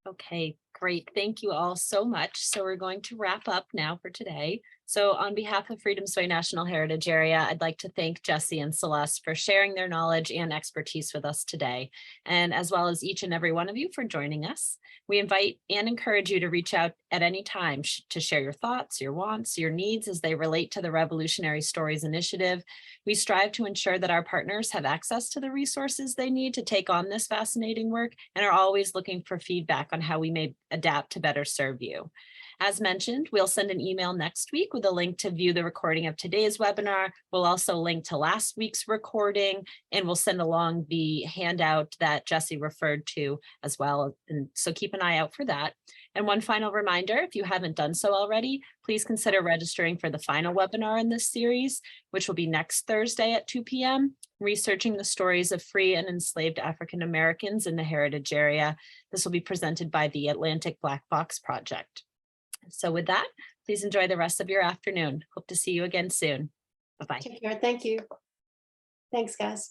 Okay, great. Thank you all so much. So we're going to wrap up now for today. So on behalf of Freedom's Way National Heritage Area, I'd like to thank Jessie and Celeste for sharing their knowledge and expertise with us today, and as well as each and every one of you for joining us. We invite and encourage you to reach out at any time to share your thoughts, your wants, your needs as they relate to the Revolutionary Stories Initiative. We strive to ensure that our partners have access to the resources they need to take on this fascinating work, and are always looking for feedback on how we may adapt to better serve you. As mentioned, we'll send an email next week with a link to view the recording of today's webinar. We'll also link to last week's recording, and we'll send along the handout that Jessie referred to as well. And so keep an eye out for that. And one final reminder, if you haven't done so already, please consider registering for the final webinar in this series, which will be next Thursday at 2 p.m., researching the stories of free and enslaved African Americans in the Heritage Area. This will be presented by the Atlantic Black Box Project. So with that, please enjoy the rest of your afternoon. Hope to see you again soon. Bye-bye.
Take care. Thank you. Thanks, guys.